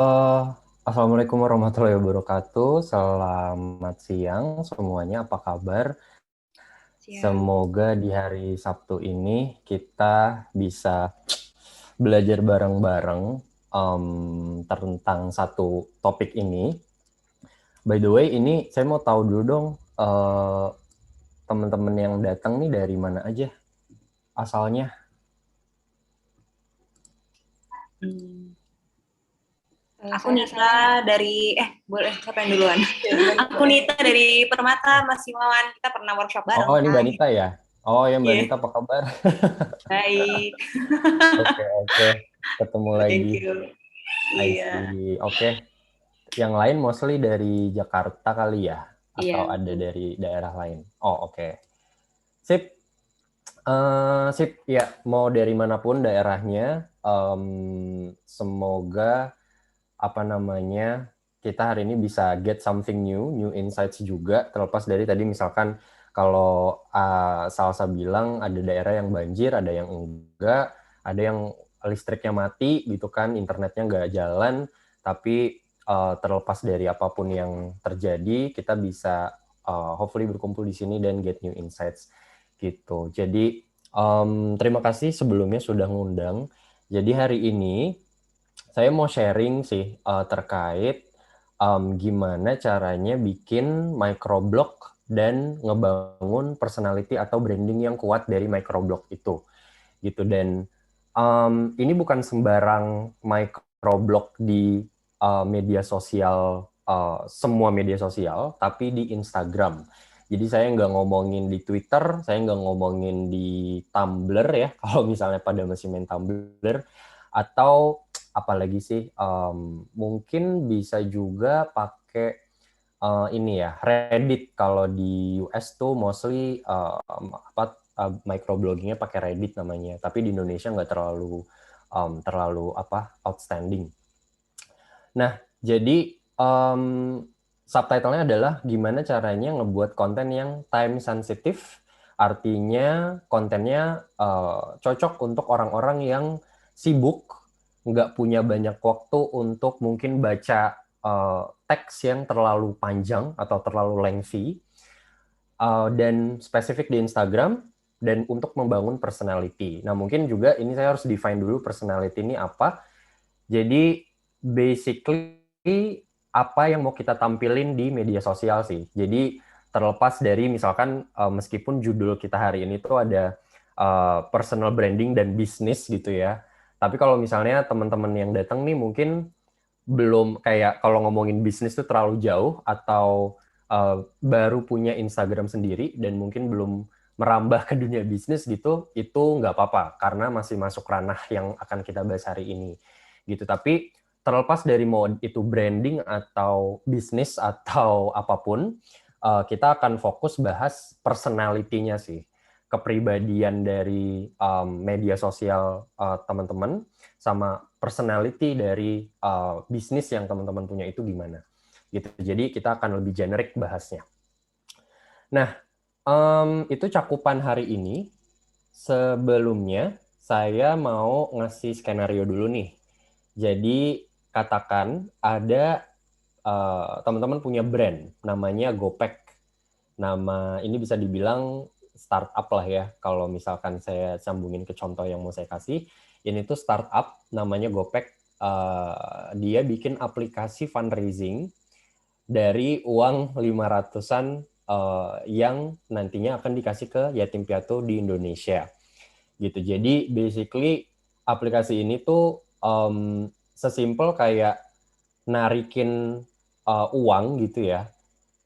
Assalamualaikum warahmatullahi wabarakatuh. Selamat siang semuanya. Apa kabar? Siang. Semoga di hari Sabtu ini kita bisa belajar bareng-bareng tentang satu topik ini. By the way, ini saya mau tahu dulu dong, teman-teman yang datang nih dari mana aja asalnya? Hmm. Aku Saya Nita asalnya dari boleh siapa yang duluan? Aku boleh. Nita dari Permata, Mas Imawan. Kita pernah workshop Oh, bareng. ini Mbak Hai. Nita ya? Oh ya, Mbak Iya, Nita, apa kabar? baik. Oke, oke. Ketemu lagi. Thank you. I Iya, see. Oke. Yang lain mostly dari Jakarta kali ya? iya Atau ada betul. dari daerah lain? Oh, oke. Sip. Sip. Ya, mau dari manapun daerahnya, semoga apa namanya kita hari ini bisa get something new insights juga. Terlepas dari tadi misalkan kalau Salsa bilang ada daerah yang banjir, ada yang enggak, ada yang listriknya mati gitu kan, internetnya nggak jalan, tapi terlepas dari apapun yang terjadi, kita bisa hopefully berkumpul di sini dan get new insights gitu. Jadi terima kasih sebelumnya sudah ngundang. Jadi hari ini saya mau sharing sih terkait gimana caranya bikin microblog dan ngebangun personality atau branding yang kuat dari microblog itu gitu. Dan ini bukan sembarang microblog di media sosial, semua media sosial, tapi di Instagram. Jadi saya nggak ngomongin di Twitter, saya nggak ngomongin di Tumblr ya, kalau misalnya pada masih main Tumblr, atau apalagi sih, mungkin bisa juga pakai ini ya, Reddit. Kalau di US tuh mostly microbloggingnya pakai Reddit namanya, tapi di Indonesia nggak terlalu outstanding. Nah, jadi subtitlenya adalah gimana caranya ngebuat konten yang time sensitive, artinya kontennya cocok untuk orang-orang yang sibuk, nggak punya banyak waktu untuk mungkin baca teks yang terlalu panjang atau terlalu lengthy, dan spesifik di Instagram, dan untuk membangun personality. Nah, mungkin juga ini saya harus define dulu personality ini apa. Jadi basically apa yang mau kita tampilin di media sosial sih. Jadi terlepas dari misalkan meskipun judul kita hari ini tuh ada personal branding dan bisnis gitu ya. Tapi kalau misalnya teman-teman yang datang nih mungkin belum, kayak kalau ngomongin bisnis tuh terlalu jauh, atau baru punya Instagram sendiri dan mungkin belum merambah ke dunia bisnis gitu, itu nggak apa-apa karena masih masuk ranah yang akan kita bahas hari ini gitu. Tapi terlepas dari mau itu branding atau bisnis atau apapun, kita akan fokus bahas personality-nya sih, kepribadian dari media sosial teman-teman, sama personality dari bisnis yang teman-teman punya itu gimana gitu. Jadi kita akan lebih generik bahasnya. Nah, itu cakupan hari ini. Sebelumnya saya mau ngasih skenario dulu nih. Jadi katakan ada teman-teman punya brand namanya Gopek. Nama ini bisa dibilang startup lah ya. Kalau misalkan saya sambungin ke contoh yang mau saya kasih, ini tuh startup namanya Gopek. Dia bikin aplikasi fundraising dari uang 500-an yang nantinya akan dikasih ke yatim piatu di Indonesia gitu. Jadi basically aplikasi ini tuh sesimpel kayak narikin uang gitu ya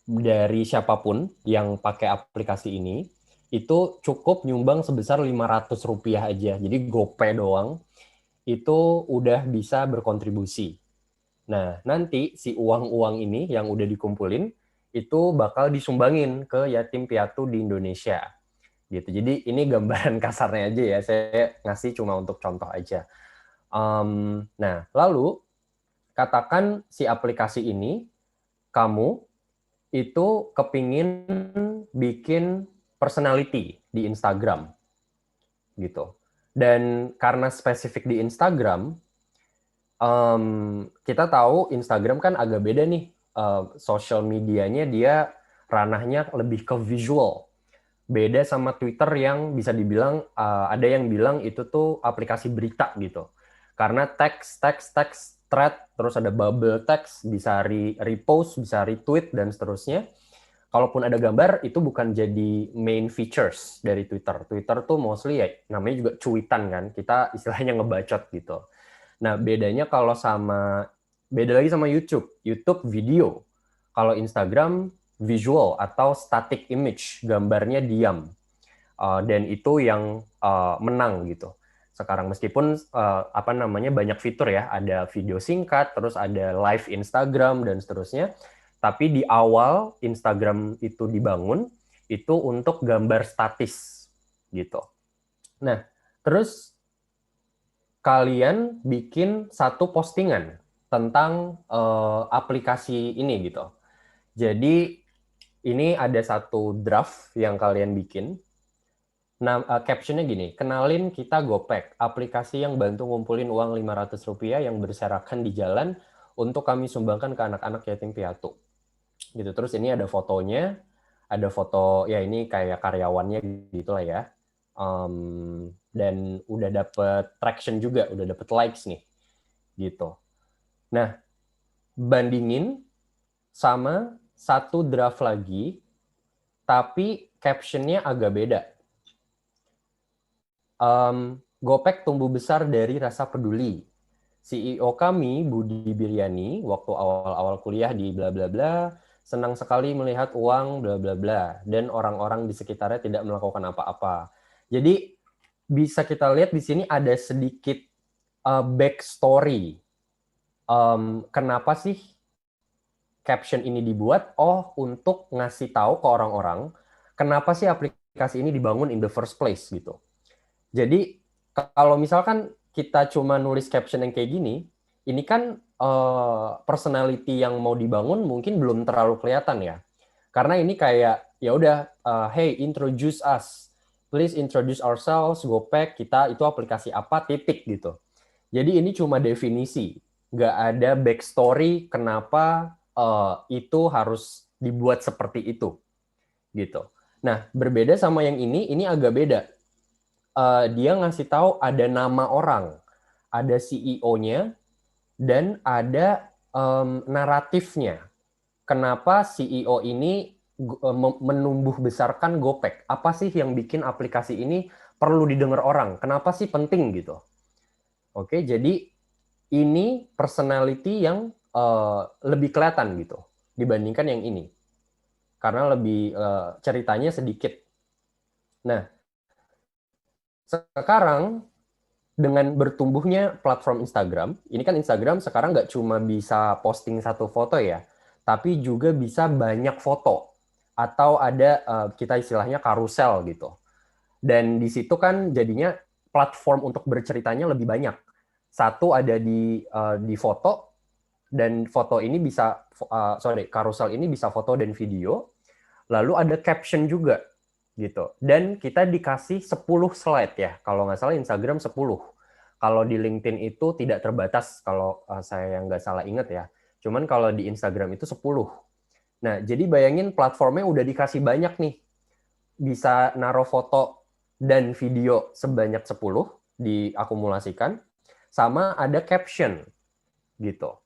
dari siapapun yang pakai aplikasi ini, itu cukup nyumbang sebesar Rp500 aja. Jadi GoPay doang itu udah bisa berkontribusi. Nah, nanti si uang-uang ini yang udah dikumpulin itu bakal disumbangin ke yatim piatu di Indonesia gitu. Jadi ini gambaran kasarnya aja ya, saya ngasih cuma untuk contoh aja. Nah, lalu katakan si aplikasi ini kamu itu kepingin bikin personality di Instagram gitu. Dan karena spesifik di Instagram, kita tahu Instagram kan agak beda nih, social medianya dia ranahnya lebih ke visual. Beda sama Twitter yang bisa dibilang, ada yang bilang itu tuh aplikasi berita gitu. Karena teks, thread, terus ada bubble text, bisa repost, bisa retweet, dan seterusnya. Kalaupun ada gambar, itu bukan jadi main features dari Twitter. Twitter tuh mostly ya namanya juga cuitan kan, kita istilahnya ngebacot gitu. Nah, beda lagi sama YouTube. YouTube video. Kalau Instagram visual atau static image, gambarnya diam. Dan itu yang menang gitu. Sekarang meskipun banyak fitur ya, ada video singkat, terus ada live Instagram dan seterusnya. Tapi di awal Instagram itu dibangun itu untuk gambar statis gitu. Nah, terus kalian bikin satu postingan tentang aplikasi ini gitu. Jadi ini ada satu draft yang kalian bikin. Nah, captionnya gini, kenalin kita Gopek, aplikasi yang bantu ngumpulin uang Rp500 yang berserakan di jalan untuk kami sumbangkan ke anak-anak yatim piatu. Gitu. Terus ini ada fotonya, ada foto ya ini kayak karyawannya gitu lah ya. Dan udah dapet traction juga, udah dapet likes nih, gitu. Nah, bandingin sama satu draft lagi, tapi captionnya agak beda. Gopek tumbuh besar dari rasa peduli. CEO kami, Budi Biryani, waktu awal-awal kuliah di bla bla bla, senang sekali melihat uang bla bla bla, dan orang-orang di sekitarnya tidak melakukan apa-apa. Jadi bisa kita lihat di sini ada sedikit backstory. Kenapa sih caption ini dibuat? Oh, untuk ngasih tahu ke orang-orang kenapa sih aplikasi ini dibangun in the first place gitu. Jadi kalau misalkan kita cuma nulis caption yang kayak gini, ini kan personality yang mau dibangun mungkin belum terlalu kelihatan ya. Karena ini kayak ya udah, hey introduce us, please introduce ourselves, Gopek, kita itu aplikasi apa, titik gitu. Jadi ini cuma definisi, nggak ada backstory kenapa itu harus dibuat seperti itu gitu. Nah berbeda sama yang ini agak beda. Dia ngasih tahu ada nama orang, ada CEO-nya, dan ada naratifnya. Kenapa CEO ini menumbuh besarkan Gopek? Apa sih yang bikin aplikasi ini perlu didengar orang? Kenapa sih penting gitu? Oke, jadi ini personality yang lebih kelihatan gitu dibandingkan yang ini. Karena lebih ceritanya sedikit. Nah, sekarang dengan bertumbuhnya platform Instagram, ini kan Instagram sekarang nggak cuma bisa posting satu foto ya, tapi juga bisa banyak foto. Atau ada, kita istilahnya karusel gitu. Dan di situ kan jadinya platform untuk berceritanya lebih banyak. Satu ada di foto, dan foto ini bisa, karusel ini bisa foto dan video. Lalu ada caption juga gitu. Dan kita dikasih 10 slide ya. Kalau nggak salah Instagram 10. Kalau di LinkedIn itu tidak terbatas kalau saya nggak salah ingat ya. Cuman kalau di Instagram itu 10. Nah, jadi bayangin platformnya udah dikasih banyak nih. Bisa naruh foto dan video sebanyak 10 diakumulasikan. Sama ada caption gitu.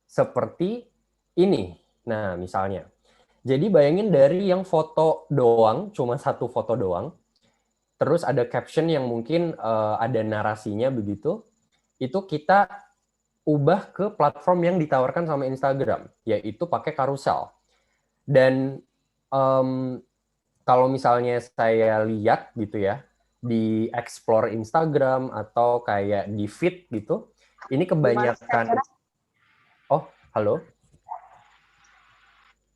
Seperti ini. Nah, misalnya. Jadi bayangin dari yang foto doang, cuma satu foto doang, terus ada caption yang mungkin ada narasinya begitu, itu kita ubah ke platform yang ditawarkan sama Instagram, yaitu pakai karusel. Dan kalau misalnya saya lihat gitu ya, di explore Instagram atau kayak di feed gitu, ini kebanyakan... Oh, halo?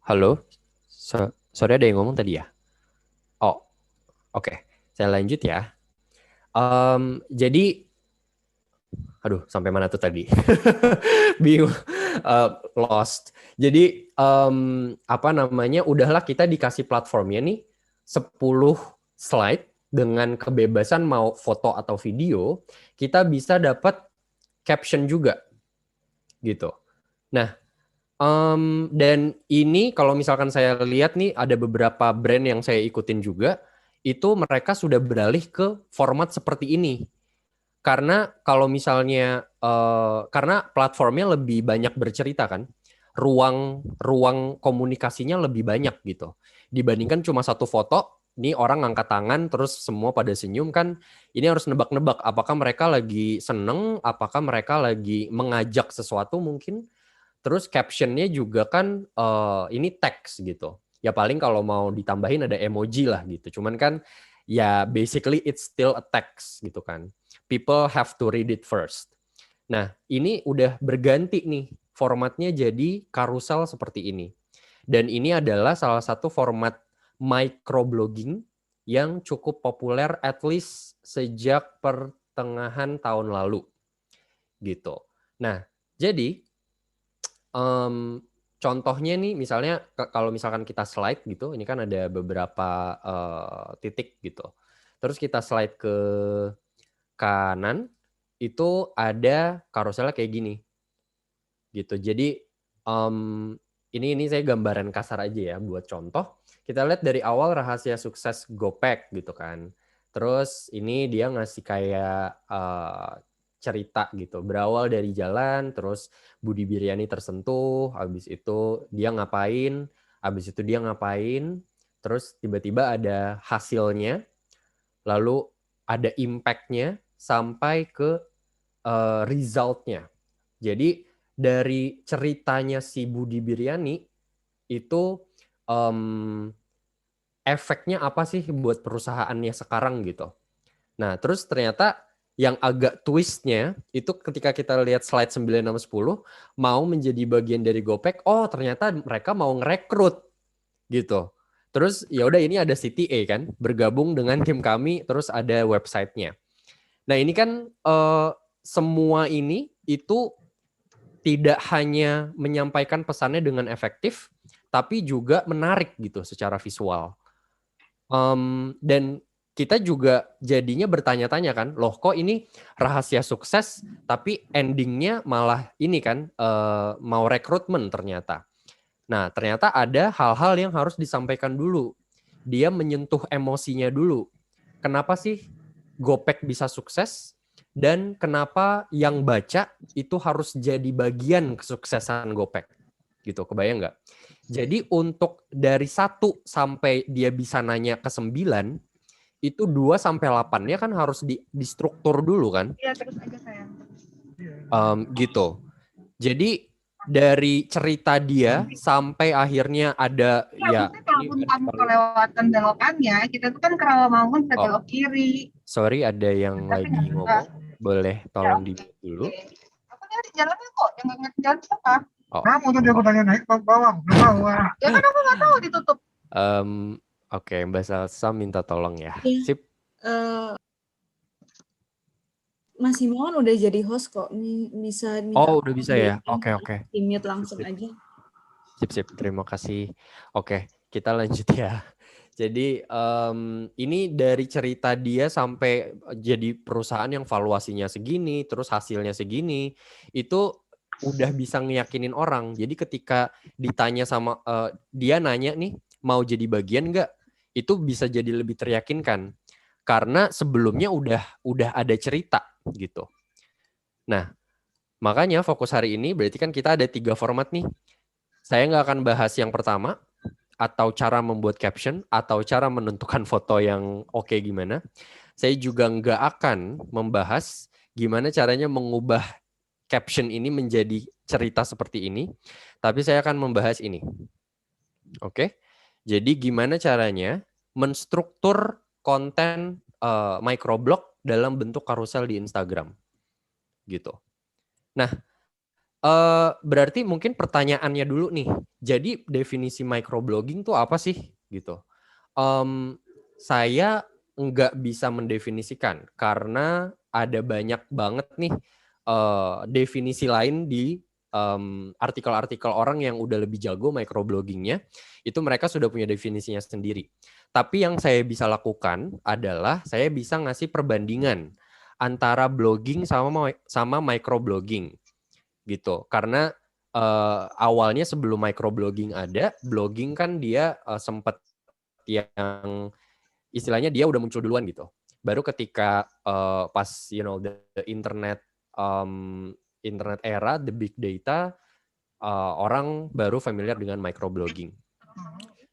Halo? Sorry ada yang ngomong tadi ya? Oh, oke. Saya lanjut ya. Jadi, aduh, sampai mana tuh tadi? Bingung, lost. Jadi, udahlah kita dikasih platformnya nih, 10 slide dengan kebebasan mau foto atau video, kita bisa dapat caption juga. gitu. Nah, dan ini kalau misalkan saya lihat nih ada beberapa brand yang saya ikutin juga, itu mereka sudah beralih ke format seperti ini. Karena kalau misalnya karena platformnya lebih banyak bercerita kan, ruang komunikasinya lebih banyak gitu. Dibandingkan cuma satu foto, ini orang ngangkat tangan terus semua pada senyum kan, ini harus nebak-nebak apakah mereka lagi seneng, apakah mereka lagi mengajak sesuatu mungkin. Terus captionnya juga kan ini teks gitu. Ya paling kalau mau ditambahin ada emoji lah gitu. Cuman kan ya basically it's still a text gitu kan. People have to read it first. Nah, ini udah berganti nih formatnya jadi karusel seperti ini. Dan ini adalah salah satu format microblogging yang cukup populer at least sejak pertengahan tahun lalu gitu. Nah, jadi contohnya nih misalnya kalau misalkan kita slide gitu, ini kan ada beberapa titik gitu. Terus kita slide ke kanan, itu ada karuselnya kayak gini gitu. Jadi ini saya gambaran kasar aja ya buat contoh. Kita lihat dari awal rahasia sukses Gopek gitu kan. Terus ini dia ngasih kayak cerita gitu. Berawal dari jalan, terus Budi Biryani tersentuh, habis itu dia ngapain, terus tiba-tiba ada hasilnya, lalu ada impact-nya sampai ke result-nya. Jadi dari ceritanya si Budi Biryani itu efeknya apa sih buat perusahaannya sekarang gitu. Nah, terus ternyata yang agak twistnya itu ketika kita lihat slide 9 sama 10 mau menjadi bagian dari Gopek, oh ternyata mereka mau ngerekrut gitu. Terus ya udah ini ada CTA kan, bergabung dengan tim kami, terus ada websitenya. Nah ini kan semua ini itu tidak hanya menyampaikan pesannya dengan efektif, tapi juga menarik gitu secara visual. Dan kita juga jadinya bertanya-tanya kan, loh kok ini rahasia sukses, tapi endingnya malah ini kan mau rekrutmen ternyata. Nah ternyata ada hal-hal yang harus disampaikan dulu. Dia menyentuh emosinya dulu. Kenapa sih Gopek bisa sukses? Dan kenapa yang baca itu harus jadi bagian kesuksesan Gopek? Gitu, kebayang nggak? Jadi untuk dari 1 sampai dia bisa nanya ke 9, itu 2 sampai 8-nya kan harus di struktur dulu kan? Iya, terus aja sayang. Gitu. Jadi dari cerita dia sampai akhirnya ada Ya, ya kalaupun kamu kelewatan belokannya, kita tuh kan ke Rawamangun kita belok kiri. Sorry, ada yang lagi ngomong. Boleh tolong di dulu. Aku nyari jalannya kok, yang nggak ngerti jalan siapa? Kamu tuh dia tanya naik ke bawah, ke bawah. Ya kan aku nggak tahu ditutup. Oke, Mbak Salsa minta tolong ya. Iya. Sip. Mas Himawan udah jadi host kok. Bisa minta udah bisa ya? Oke. Di-mute langsung Sip. aja. Sip. Terima kasih. Oke, kita lanjut ya. Jadi ini dari cerita dia sampai jadi perusahaan yang valuasinya segini, terus hasilnya segini, itu udah bisa ngeyakinin orang. Jadi ketika ditanya sama dia nanya nih mau jadi bagian nggak, itu bisa jadi lebih teryakinkan karena sebelumnya udah ada cerita gitu. Nah, makanya fokus hari ini berarti kan kita ada 3 format nih. Saya nggak akan bahas yang pertama, atau cara membuat caption, atau cara menentukan foto yang oke gimana. Saya juga nggak akan membahas gimana caranya mengubah caption ini menjadi cerita seperti ini, tapi saya akan membahas ini. Oke? Jadi gimana caranya menstruktur konten microblog dalam bentuk karusel di Instagram. Gitu. Nah, berarti mungkin pertanyaannya dulu nih. Jadi definisi microblogging tuh apa sih gitu? Saya nggak bisa mendefinisikan karena ada banyak banget nih definisi lain di artikel-artikel orang yang udah lebih jago microbloggingnya. Itu mereka sudah punya definisinya sendiri. Tapi yang saya bisa lakukan adalah saya bisa ngasih perbandingan antara blogging sama microblogging. gitu. Karena awalnya sebelum microblogging ada, blogging kan dia sempat yang istilahnya dia udah muncul duluan gitu. Baru ketika pas the internet internet era, the big data, orang baru familiar dengan microblogging.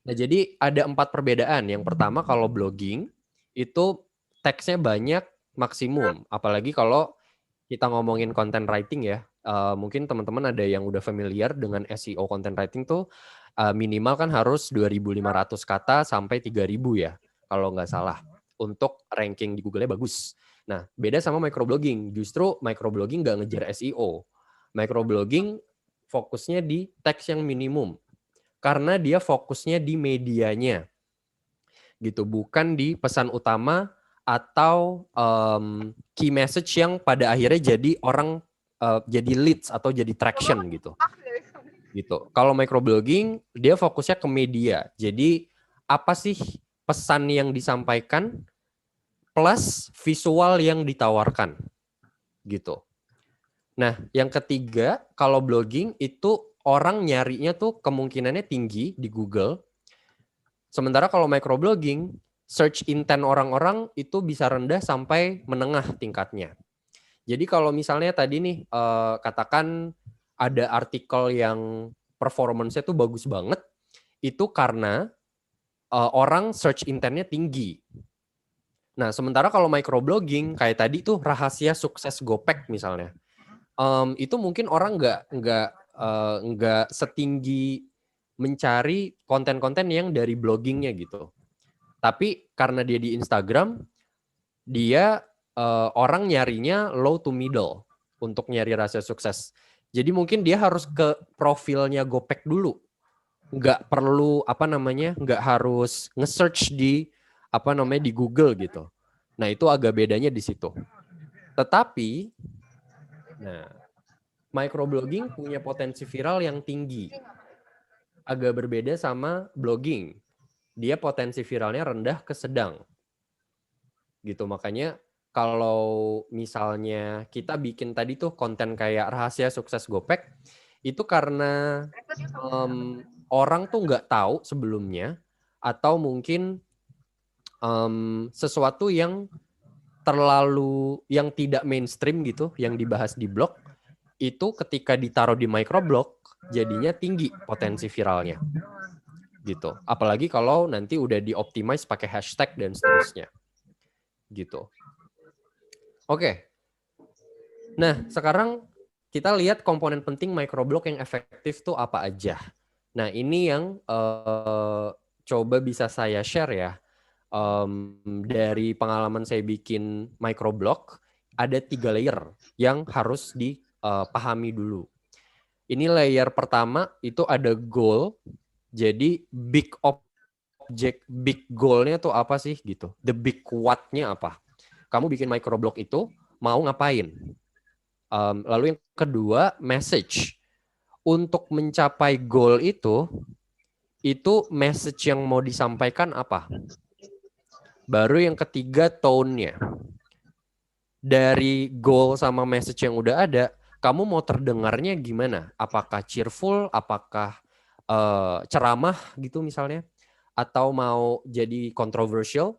Nah, jadi ada 4 perbedaan. Yang pertama, kalau blogging itu teksnya banyak maksimum. Apalagi kalau kita ngomongin content writing ya. Mungkin teman-teman ada yang udah familiar dengan SEO content writing tuh minimal kan harus 2.500 kata sampai 3.000 ya. Kalau nggak salah. Untuk ranking di Google-nya bagus. Nah, beda sama microblogging. Justru microblogging nggak ngejar SEO. Microblogging fokusnya di teks yang minimum. Karena dia fokusnya di medianya. Gitu, bukan di pesan utama atau key message yang pada akhirnya jadi orang jadi leads atau jadi traction gitu. Gitu. Kalau microblogging dia fokusnya ke media. Jadi apa sih pesan yang disampaikan plus visual yang ditawarkan. Gitu. Nah, yang ketiga, kalau blogging itu orang nyarinya tuh kemungkinannya tinggi di Google. Sementara kalau microblogging, search intent orang-orang itu bisa rendah sampai menengah tingkatnya. Jadi kalau misalnya tadi nih, katakan ada artikel yang performance-nya tuh bagus banget, itu karena orang search intent-nya tinggi. Nah, sementara kalau microblogging, kayak tadi tuh rahasia sukses Gopek misalnya. Itu mungkin orang nggak setinggi mencari konten-konten yang dari bloggingnya gitu. Tapi karena dia di Instagram, dia orang nyarinya low to middle untuk nyari rahasia sukses. Jadi mungkin dia harus ke profilnya Gopek dulu. Nggak perlu nggak harus nge-search di di Google gitu. Nah, itu agak bedanya di situ. Tetapi microblogging punya potensi viral yang tinggi. Agak berbeda sama blogging. Dia potensi viralnya rendah ke sedang. Gitu, makanya kalau misalnya kita bikin tadi tuh konten kayak rahasia sukses Gopek, itu karena orang tuh nggak tahu sebelumnya, atau mungkin sesuatu yang yang tidak mainstream gitu, yang dibahas di blog, itu ketika ditaruh di microblog jadinya tinggi potensi viralnya gitu. Apalagi kalau nanti udah dioptimize pakai hashtag dan seterusnya gitu. Oke. Nah, sekarang kita lihat komponen penting microblog yang efektif tuh apa aja. Nah, ini yang coba bisa saya share ya. Dari pengalaman saya bikin microblog, ada 3 layer yang harus dipahami dulu. Ini layer pertama itu ada goal. Jadi big goal-nya tuh apa sih gitu. The big what-nya apa. Kamu bikin microblog itu mau ngapain. Lalu yang kedua message. Untuk mencapai goal itu message yang mau disampaikan apa. Baru yang ketiga tone-nya. Dari goal sama message yang udah ada, kamu mau terdengarnya gimana? Apakah cheerful, apakah ceramah gitu misalnya, atau mau jadi controversial?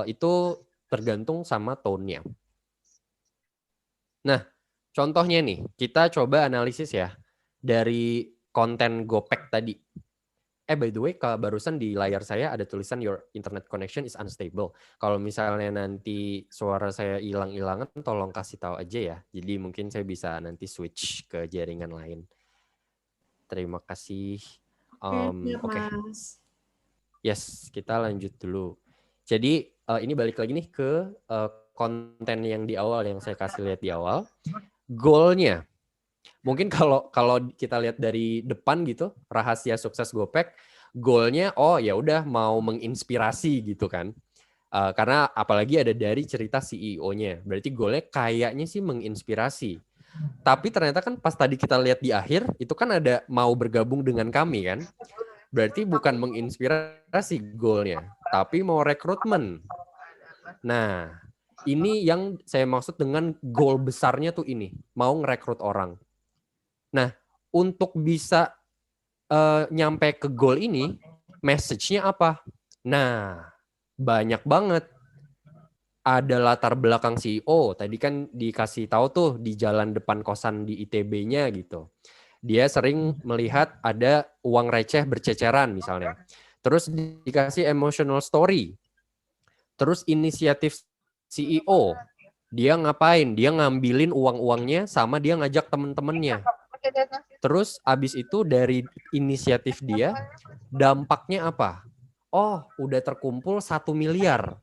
Itu tergantung sama tone-nya. Nah, contohnya nih, kita coba analisis ya dari konten Gopek tadi. By the way, barusan di layar saya ada tulisan your internet connection is unstable. Kalau misalnya nanti suara saya hilang-hilangan, tolong kasih tahu aja ya. Jadi mungkin saya bisa nanti switch ke jaringan lain. Terima kasih. Oke. Yes, kita lanjut dulu. Jadi ini balik lagi nih ke konten yang di awal yang saya kasih lihat di awal. Goalnya. Mungkin kalau kita lihat dari depan gitu, rahasia sukses Gopek, goalnya ya udah mau menginspirasi gitu kan. Karena apalagi ada dari cerita CEO-nya. Berarti goalnya kayaknya sih menginspirasi. Tapi ternyata kan pas tadi kita lihat di akhir, itu kan ada mau bergabung dengan kami kan. Berarti bukan menginspirasi goalnya, tapi mau rekrutmen. Nah, ini yang saya maksud dengan goal besarnya tuh ini, mau ngerekrut orang. Nah, untuk bisa nyampe ke goal ini, message-nya apa? Nah, banyak banget. Ada latar belakang CEO. Tadi kan dikasih tahu tuh di jalan depan kosan di ITB-nya gitu. Dia sering melihat ada uang receh berceceran misalnya. Terus dikasih emotional story. Terus inisiatif CEO. Dia ngapain? Dia ngambilin uang-uangnya sama dia ngajak temen-temennya. Terus abis itu dari inisiatif dia, dampaknya apa? Oh, udah terkumpul 1 miliar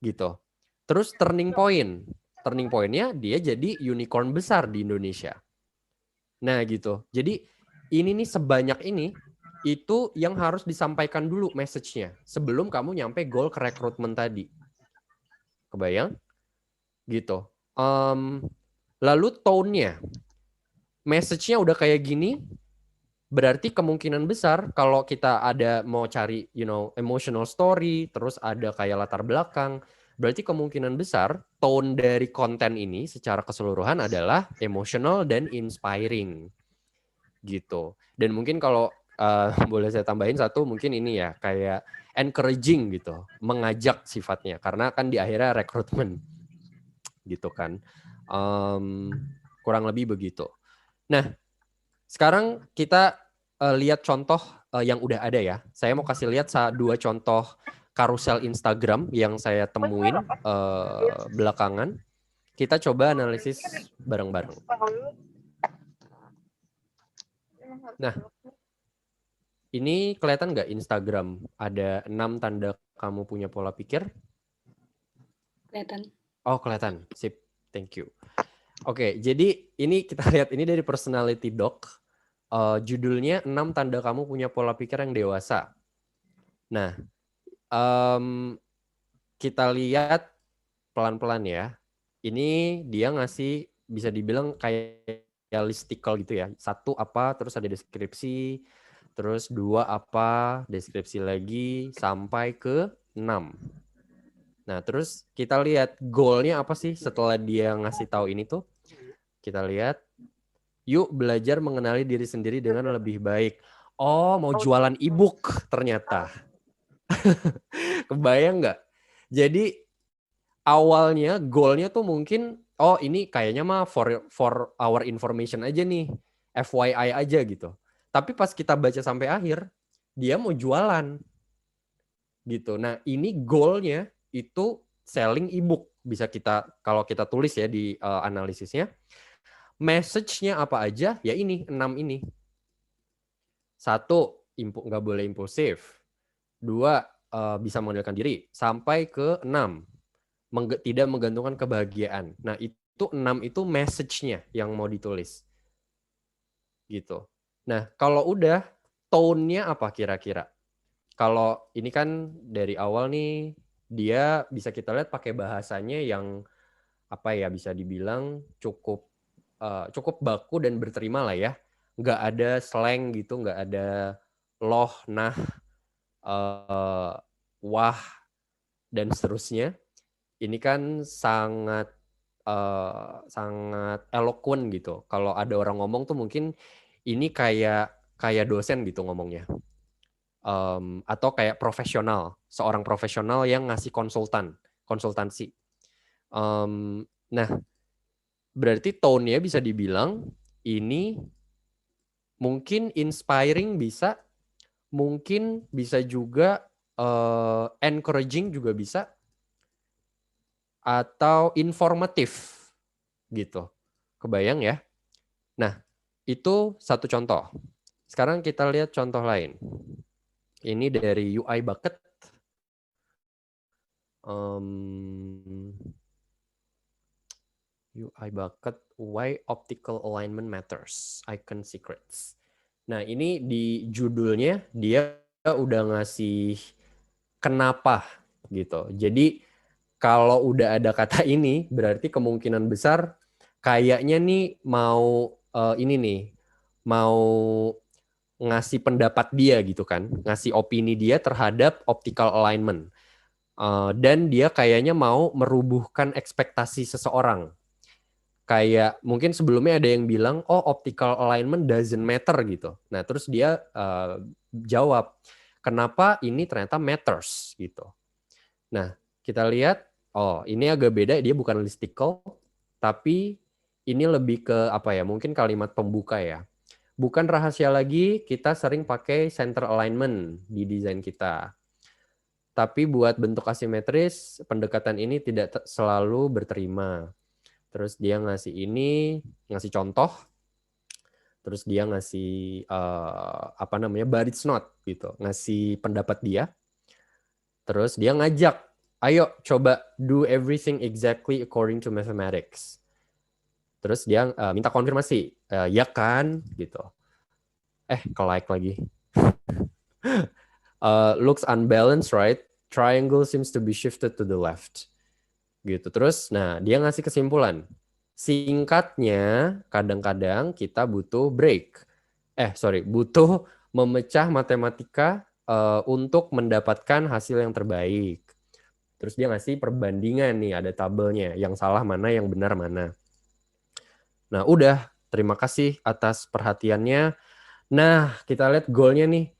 gitu. Terus turning point. Turning point-nya dia jadi unicorn besar di Indonesia. Nah gitu. Jadi ini nih sebanyak ini, itu yang harus disampaikan dulu message-nya sebelum kamu nyampe goal ke rekrutmen tadi. Kebayang? Gitu. Lalu tone-nya. Message-nya udah kayak gini, berarti kemungkinan besar kalau kita ada mau cari emotional story, terus ada kayak latar belakang, berarti kemungkinan besar tone dari konten ini secara keseluruhan adalah emotional dan inspiring. Gitu. Dan mungkin kalau boleh saya tambahin satu, mungkin ini ya, kayak encouraging gitu, mengajak sifatnya, karena kan di akhirnya rekrutmen gitu kan. Kurang lebih begitu. Nah, sekarang kita lihat contoh yang udah ada ya. Saya mau kasih lihat 2 contoh karusel Instagram yang saya temuin belakangan. Kita coba analisis bareng-bareng. Nah, ini kelihatan nggak Instagram? Ada 6 tanda kamu punya pola pikir? Kelihatan. Oh, kelihatan. Sip. Thank you. Oke, jadi ini kita lihat ini dari Personality Doc. Judulnya 6 tanda kamu punya pola pikir yang dewasa. Nah, kita lihat pelan-pelan ya. Ini dia ngasih bisa dibilang kayak listicle gitu ya. 1 apa, terus ada deskripsi, terus 2 apa, deskripsi lagi, sampai ke 6. Nah, terus kita lihat goalnya apa sih setelah dia ngasih tahu ini tuh. Kita lihat, yuk belajar mengenali diri sendiri dengan lebih baik. Oh, mau jualan e-book ternyata. Kebayang nggak? Jadi awalnya goalnya tuh mungkin, oh ini kayaknya mah for our information aja nih, FYI aja gitu. Tapi pas kita baca sampai akhir, dia mau jualan gitu. Nah ini goalnya itu selling e-book. Bisa kita, kalau kita tulis ya di analisisnya, message-nya apa aja? Ya ini, 6 ini. 1, nggak boleh impulsif. 2, bisa mengendalikan diri. Sampai ke 6, tidak menggantungkan kebahagiaan. Nah itu 6 itu message-nya yang mau ditulis. Gitu. Nah kalau udah, tone-nya apa kira-kira? Kalau ini kan dari awal nih, dia bisa kita lihat pakai bahasanya yang apa ya, bisa dibilang cukup baku dan berterima lah ya. Nggak ada slang gitu, nggak ada loh, nah, wah, dan seterusnya. Ini kan sangat eloquent gitu. Kalau ada orang ngomong tuh mungkin ini kayak dosen gitu ngomongnya. Atau kayak profesional, seorang profesional yang ngasih konsultansi. Nah, berarti tone-nya bisa dibilang ini mungkin inspiring bisa, mungkin bisa juga encouraging juga bisa, atau informatif gitu. Kebayang ya? Nah, itu satu contoh. Sekarang kita lihat contoh lain. Ini dari UI Bucket. UI Bucket, Why Optical Alignment Matters, Icon Secrets. Nah, ini di judulnya dia udah ngasih kenapa gitu. Jadi kalau udah ada kata ini, berarti kemungkinan besar kayaknya nih mau ini nih, mau ngasih pendapat dia gitu kan, ngasih opini dia terhadap optical alignment. Dan dia kayaknya mau merubuhkan ekspektasi seseorang. Kayak mungkin sebelumnya ada yang bilang, oh optical alignment doesn't matter gitu. Nah terus dia jawab, kenapa ini ternyata matters gitu. Nah kita lihat, oh ini agak beda, dia bukan listicle, tapi ini lebih ke apa ya, mungkin kalimat pembuka ya. Bukan rahasia lagi, kita sering pakai center alignment di desain kita. Tapi buat bentuk asimetris, pendekatan ini tidak selalu berterima. Terus dia ngasih contoh, terus dia ngasih but it's not gitu, ngasih pendapat dia. Terus dia ngajak, ayo coba do everything exactly according to mathematics. Terus dia minta konfirmasi, ya kan gitu. Ke-like lagi. Looks unbalanced, right? Triangle seems to be shifted to the left. Gitu. Terus, nah dia ngasih kesimpulan. Singkatnya, kadang-kadang kita butuh butuh memecah matematika untuk mendapatkan hasil yang terbaik. Terus dia ngasih perbandingan nih, ada tabelnya, yang salah mana, yang benar mana. Nah, udah. Terima kasih atas perhatiannya. Nah, kita lihat goalnya nih.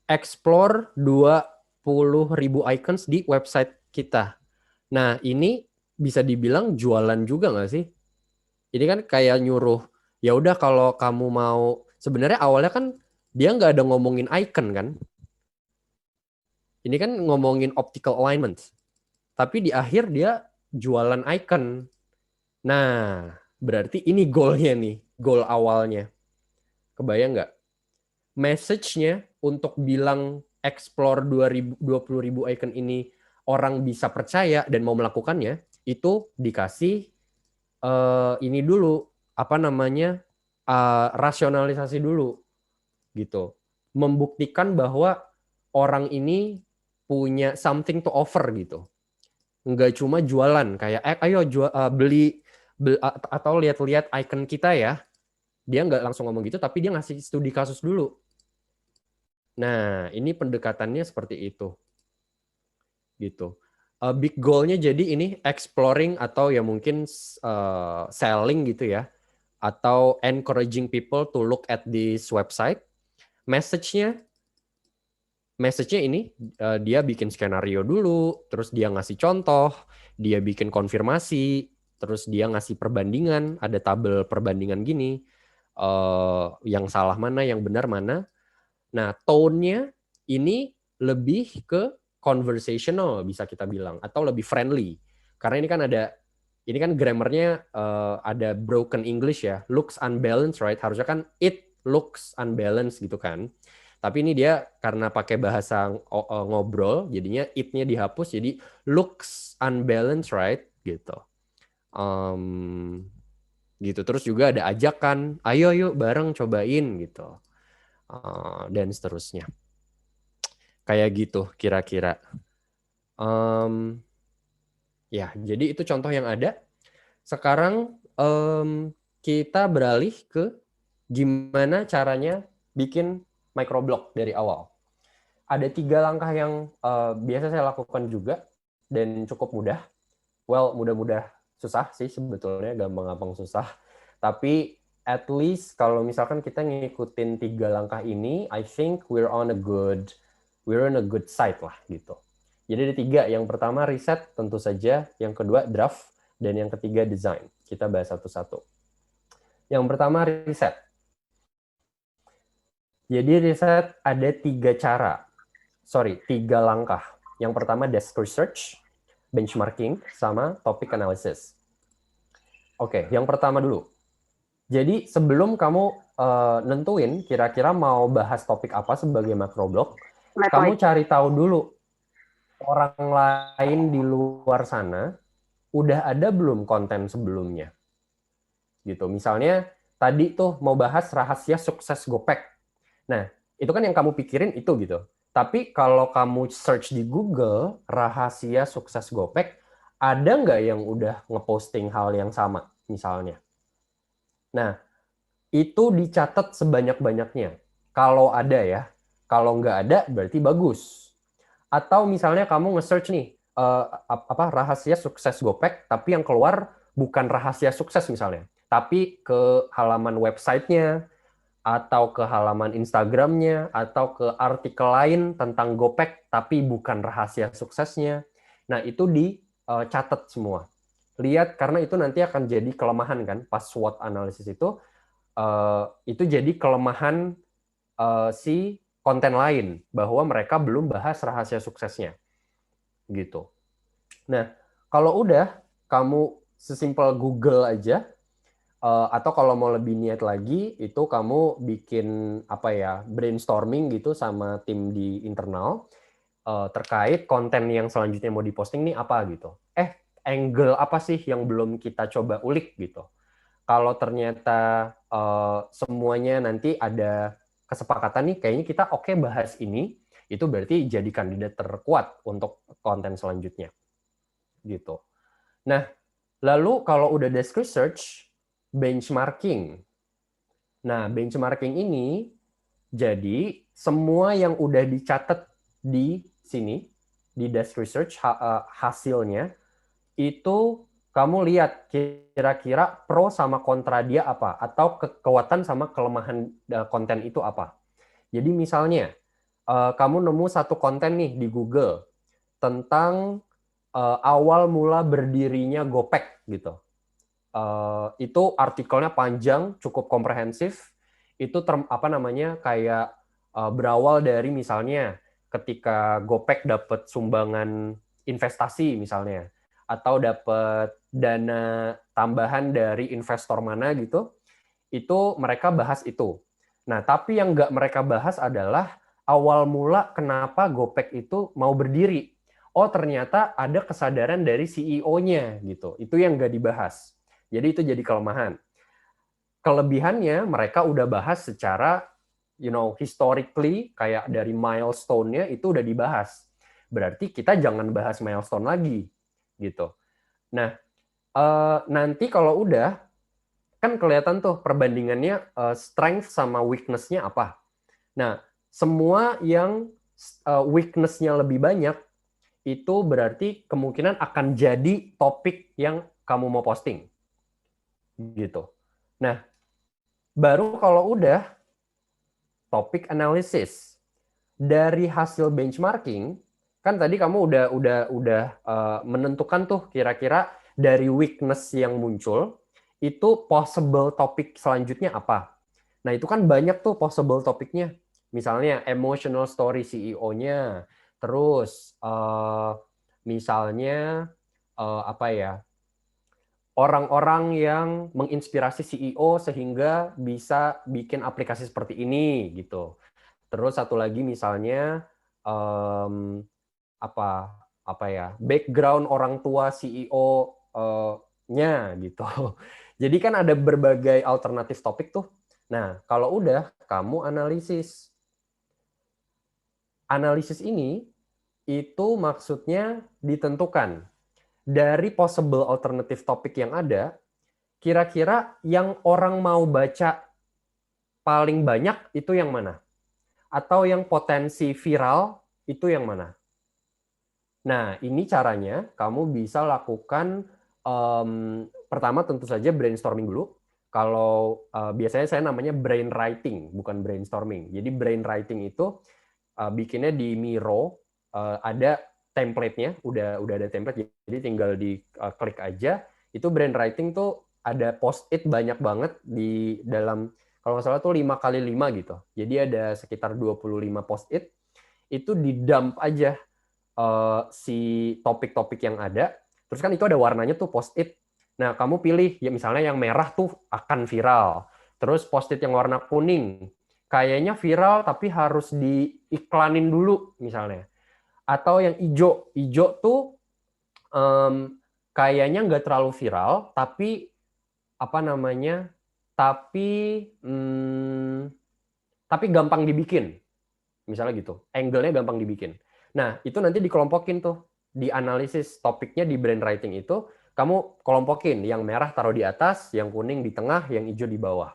Explore 20.000 icons di website kita. Nah, ini bisa dibilang jualan juga nggak sih? Ini kan kayak nyuruh, ya udah kalau kamu mau, sebenarnya awalnya kan dia nggak ada ngomongin icon kan? Ini kan ngomongin optical alignment. Tapi di akhir dia jualan icon. Nah, berarti ini goalnya nih, goal awalnya. Kebayang nggak? Message-nya untuk bilang explore 20.000 icon ini orang bisa percaya dan mau melakukannya, itu dikasih ini dulu, rasionalisasi dulu, gitu. Membuktikan bahwa orang ini punya something to offer gitu. Nggak cuma jualan, kayak ayo beli atau lihat-lihat icon kita ya. Dia nggak langsung ngomong gitu, tapi dia ngasih studi kasus dulu. Nah, ini pendekatannya seperti itu. Gitu. Big goal-nya jadi ini exploring atau ya mungkin selling gitu ya. Atau encouraging people to look at this website. Message-nya ini dia bikin skenario dulu, terus dia ngasih contoh, dia bikin konfirmasi, terus dia ngasih perbandingan, ada tabel perbandingan gini, yang salah mana, yang benar mana. Nah, tone-nya ini lebih ke conversational bisa kita bilang, atau lebih friendly. Karena ini kan grammarnya ada broken English ya, looks unbalanced, right? Harusnya kan it looks unbalanced gitu kan. Tapi ini dia karena pakai bahasa ngobrol, jadinya it-nya dihapus, jadi looks unbalanced, right? Gitu. Gitu. Terus juga ada ajakan, ayo yuk bareng cobain gitu. Dan seterusnya. Kayak gitu kira-kira. Ya, jadi itu contoh yang ada. Sekarang kita beralih ke gimana caranya bikin microblog dari awal. Ada 3 langkah yang biasa saya lakukan juga dan cukup mudah. Well, mudah-mudah susah sih sebetulnya, gampang-gampang susah. Tapi at least kalau misalkan kita ngikutin 3 langkah ini, I think we're on a good side lah gitu. Jadi ada 3. Yang pertama riset tentu saja, yang kedua draft, dan yang ketiga design. Kita bahas satu-satu. Yang pertama riset. Jadi riset ada 3 langkah. Yang pertama desk research, benchmarking, sama topic analysis. Oke, yang pertama dulu. Jadi sebelum kamu nentuin kira-kira mau bahas topik apa sebagai macroblog, kamu cari tahu dulu orang lain di luar sana udah ada belum konten sebelumnya. Gitu. Misalnya tadi tuh mau bahas rahasia sukses Gopek. Nah, itu kan yang kamu pikirin itu gitu. Tapi kalau kamu search di Google rahasia sukses Gopek, ada nggak yang udah ngeposting hal yang sama misalnya? Nah, itu dicatat sebanyak-banyaknya. Kalau ada ya. Kalau nggak ada, berarti bagus. Atau misalnya kamu nge-search nih, rahasia sukses Gopek, tapi yang keluar bukan rahasia sukses misalnya, tapi ke halaman websitenya, atau ke halaman Instagramnya, atau ke artikel lain tentang Gopek, tapi bukan rahasia suksesnya. Nah, itu dicatat semua. Lihat, karena itu nanti akan jadi kelemahan kan, pas SWOT analysis itu jadi kelemahan si konten lain, bahwa mereka belum bahas rahasia suksesnya. Gitu. Nah, kalau udah, kamu sesimpel Google aja, atau kalau mau lebih niat lagi, itu kamu bikin brainstorming gitu sama tim di internal terkait konten yang selanjutnya mau diposting nih apa gitu. Angle apa sih yang belum kita coba ulik gitu. Kalau ternyata semuanya nanti ada kesepakatan nih, kayaknya kita oke bahas ini, itu berarti jadi kandidat terkuat untuk konten selanjutnya. Gitu. Nah, lalu kalau udah desk research, benchmarking. Nah, benchmarking ini jadi semua yang udah dicatat di sini, di desk research, hasilnya, itu kamu lihat kira-kira pro sama kontra dia apa, atau kekuatan sama kelemahan konten itu apa. Jadi misalnya, kamu nemu satu konten nih di Google tentang awal mula berdirinya Gopek gitu. Itu artikelnya panjang, cukup komprehensif. Itu kayak berawal dari misalnya ketika Gopek dapat sumbangan investasi misalnya, atau dapat dana tambahan dari investor mana gitu, itu mereka bahas itu. Nah, tapi yang nggak mereka bahas adalah awal mula kenapa Gopek itu mau berdiri. Oh, ternyata ada kesadaran dari CEO-nya gitu. Itu yang nggak dibahas. Jadi itu jadi kelemahan. Kelebihannya mereka udah bahas secara historically, kayak dari milestone-nya itu udah dibahas. Berarti kita jangan bahas milestone lagi gitu. Nah, nanti kalau udah kan kelihatan tuh perbandingannya strength sama weakness-nya apa. Nah, semua yang weakness-nya lebih banyak itu berarti kemungkinan akan jadi topik yang kamu mau posting. Gitu. Nah, baru kalau udah topik analisis dari hasil benchmarking, kan tadi kamu udah menentukan tuh kira-kira dari weakness yang muncul itu possible topik selanjutnya apa. Nah, itu kan banyak tuh possible topiknya. Misalnya emotional story CEO-nya, terus misalnya orang-orang yang menginspirasi CEO sehingga bisa bikin aplikasi seperti ini gitu. Terus satu lagi misalnya background orang tua CEO-nya gitu. Jadi kan ada berbagai alternatif topik tuh. Nah, kalau udah kamu analisis. Analisis ini itu maksudnya ditentukan dari possible alternative topik yang ada, kira-kira yang orang mau baca paling banyak itu yang mana? Atau yang potensi viral itu yang mana? Nah, ini caranya kamu bisa lakukan, pertama tentu saja brainstorming dulu. Kalau biasanya saya namanya brain writing, bukan brainstorming. Jadi brain writing itu bikinnya di Miro, ada template-nya, udah ada template, jadi tinggal diklik aja. Itu brain writing tuh ada post-it banyak banget di dalam, kalau nggak salah tuh 5x5 gitu. Jadi ada sekitar 25 post-it, itu di-dump aja si topik-topik yang ada. Terus kan itu ada warnanya tuh post-it. Nah, kamu pilih, ya misalnya yang merah tuh akan viral. Terus post-it yang warna kuning, kayaknya viral tapi harus diiklanin dulu misalnya. Atau yang hijau tuh kayaknya nggak terlalu viral, tapi tapi gampang dibikin, misalnya gitu, angle-nya gampang dibikin. Nah, itu nanti dikelompokin tuh, di analisis topiknya di brainwriting itu, kamu kelompokin, yang merah taruh di atas, yang kuning di tengah, yang hijau di bawah.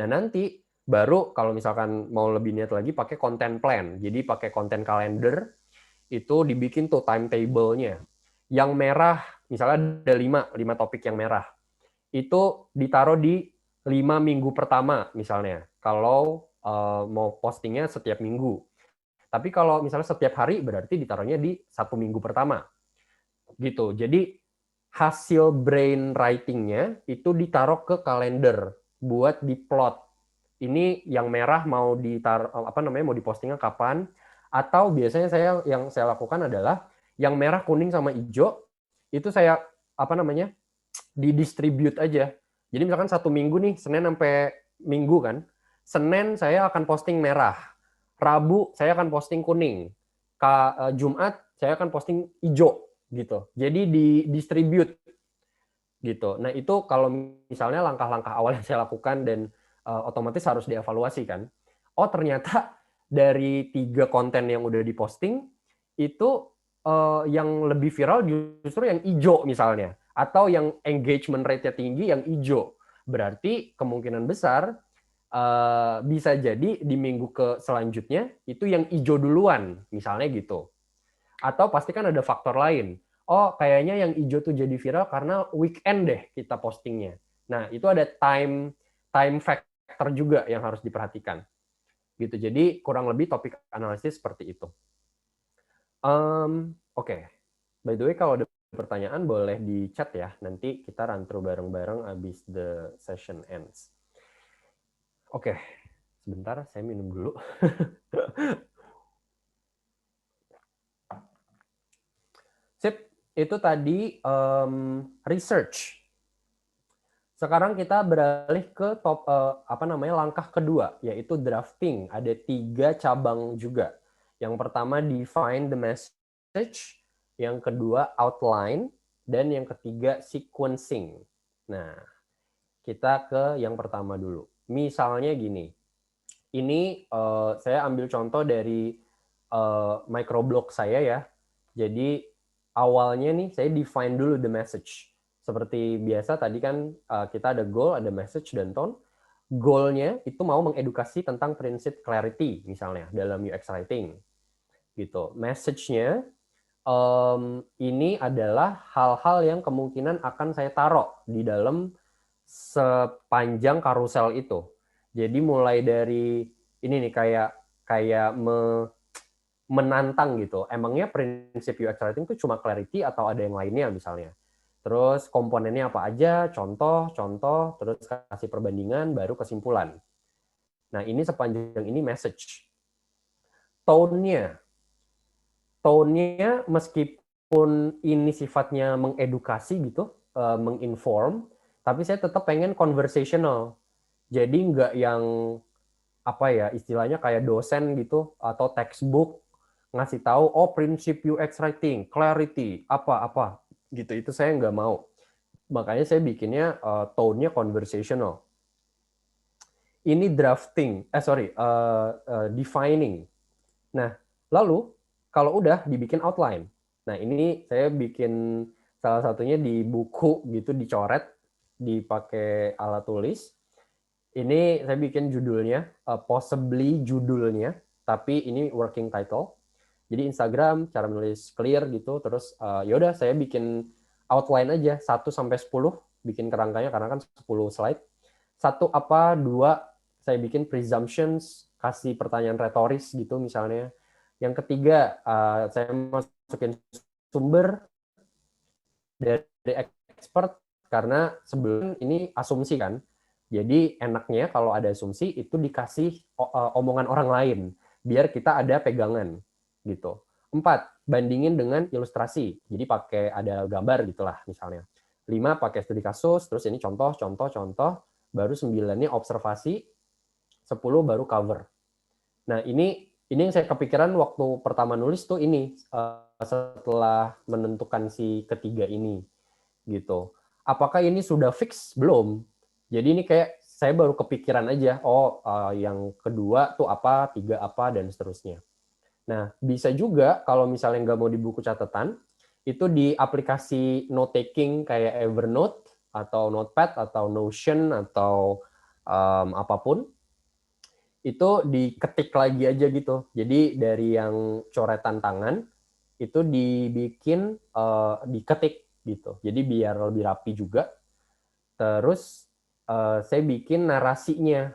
Nah, nanti baru kalau misalkan mau lebih niat lagi pakai content plan, jadi pakai content calendar, itu dibikin tuh timetable-nya. Yang merah misalnya ada 5 topik yang merah. Itu ditaruh di 5 minggu pertama misalnya. Kalau mau postingnya setiap minggu. Tapi kalau misalnya setiap hari berarti ditaruhnya di 1 minggu pertama. Gitu. Jadi hasil brainwriting-nya itu ditaruh ke kalender buat diplot. Ini yang merah mau mau dipostingnya kapan? Atau biasanya yang saya lakukan adalah yang merah, kuning sama hijau itu saya didistribute aja. Jadi misalkan 1 minggu nih, Senin sampai Minggu kan. Senin saya akan posting merah. Rabu saya akan posting kuning. Jumat saya akan posting hijau gitu. Jadi didistribute gitu. Nah, itu kalau misalnya langkah-langkah awal yang saya lakukan dan otomatis harus dievaluasi kan. Oh, ternyata dari 3 konten yang udah diposting itu yang lebih viral justru yang hijau misalnya, atau yang engagement rate-nya tinggi yang hijau. Berarti kemungkinan besar bisa jadi di minggu selanjutnya itu yang hijau duluan, misalnya gitu. Atau pasti kan ada faktor lain. Oh, kayaknya yang hijau tuh jadi viral karena weekend deh kita postingnya. Nah, itu ada time factor juga yang harus diperhatikan. Gitu. Jadi kurang lebih topik analisis seperti itu. Oke. By the way, kalau ada pertanyaan boleh di chat ya. Nanti kita run through bareng-bareng abis the session ends. Oke. Sebentar, saya minum dulu. Sip, itu tadi research. Sekarang kita beralih ke langkah kedua, yaitu drafting. Ada 3 cabang juga. Yang pertama define the message, yang kedua outline, dan yang ketiga sequencing. Nah, kita ke yang pertama dulu. Misalnya gini, ini saya ambil contoh dari microblog saya ya. Jadi awalnya nih saya define dulu the message. Seperti biasa tadi kan kita ada goal, ada message dan tone. Goal-nya itu mau mengedukasi tentang prinsip clarity misalnya dalam UX writing. Gitu. Message-nya ini adalah hal-hal yang kemungkinan akan saya taruh di dalam sepanjang karusel itu. Jadi mulai dari ini nih kayak menantang gitu. Emangnya prinsip UX writing itu cuma clarity atau ada yang lainnya misalnya. Terus komponennya apa aja, contoh, terus kasih perbandingan, baru kesimpulan. Nah, ini sepanjang ini message. Tone-nya meskipun ini sifatnya mengedukasi gitu, menginform, tapi saya tetap pengen conversational. Jadi nggak yang istilahnya kayak dosen gitu atau textbook ngasih tahu prinsip UX writing, clarity, apa gitu. Itu saya nggak mau. Makanya saya bikinnya tone-nya conversational. Ini drafting, defining. Nah, lalu kalau udah dibikin outline. Nah, ini saya bikin salah satunya di buku gitu, dicoret, dipakai alat tulis. Ini saya bikin judulnya, possibly judulnya, tapi ini working title. Jadi Instagram, cara menulis clear gitu, terus yaudah saya bikin outline aja, 1-10, bikin kerangkanya karena kan 10 slide. 1 2, saya bikin presumptions, kasih pertanyaan retoris gitu misalnya. Yang ketiga, saya masukin sumber dari expert, karena sebelum ini asumsi kan. Jadi enaknya kalau ada asumsi itu dikasih omongan orang lain, biar kita ada pegangan gitu. 4, bandingin dengan ilustrasi. Jadi pakai ada gambar gitulah misalnya. 5, pakai studi kasus, terus ini contoh, baru 9-nya observasi, 10 baru cover. Nah, ini yang saya kepikiran waktu pertama nulis tuh ini, setelah menentukan si ketiga ini gitu. Apakah ini sudah fix? Belum. Jadi ini kayak saya baru kepikiran aja, yang kedua tuh apa, 3 apa, dan seterusnya. Nah, bisa juga kalau misalnya nggak mau di buku catatan, itu di aplikasi note-taking kayak Evernote, atau Notepad, atau Notion, atau apapun, itu diketik lagi aja gitu. Jadi dari yang coretan tangan, itu dibikin, diketik. gitu. Jadi biar lebih rapi juga. Terus saya bikin narasinya.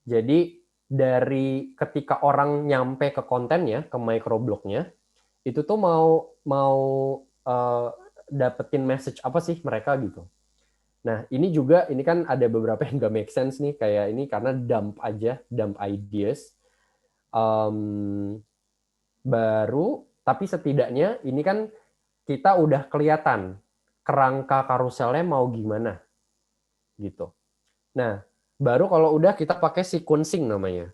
Jadi dari ketika orang nyampe ke kontennya, ke microblognya, itu tuh mau dapetin message apa sih mereka gitu. Nah, ini kan ada beberapa yang nggak make sense nih, kayak ini karena dump ideas. Baru, tapi setidaknya ini kan kita udah kelihatan kerangka karuselnya mau gimana gitu. Nah, baru kalau udah kita pakai sequencing namanya.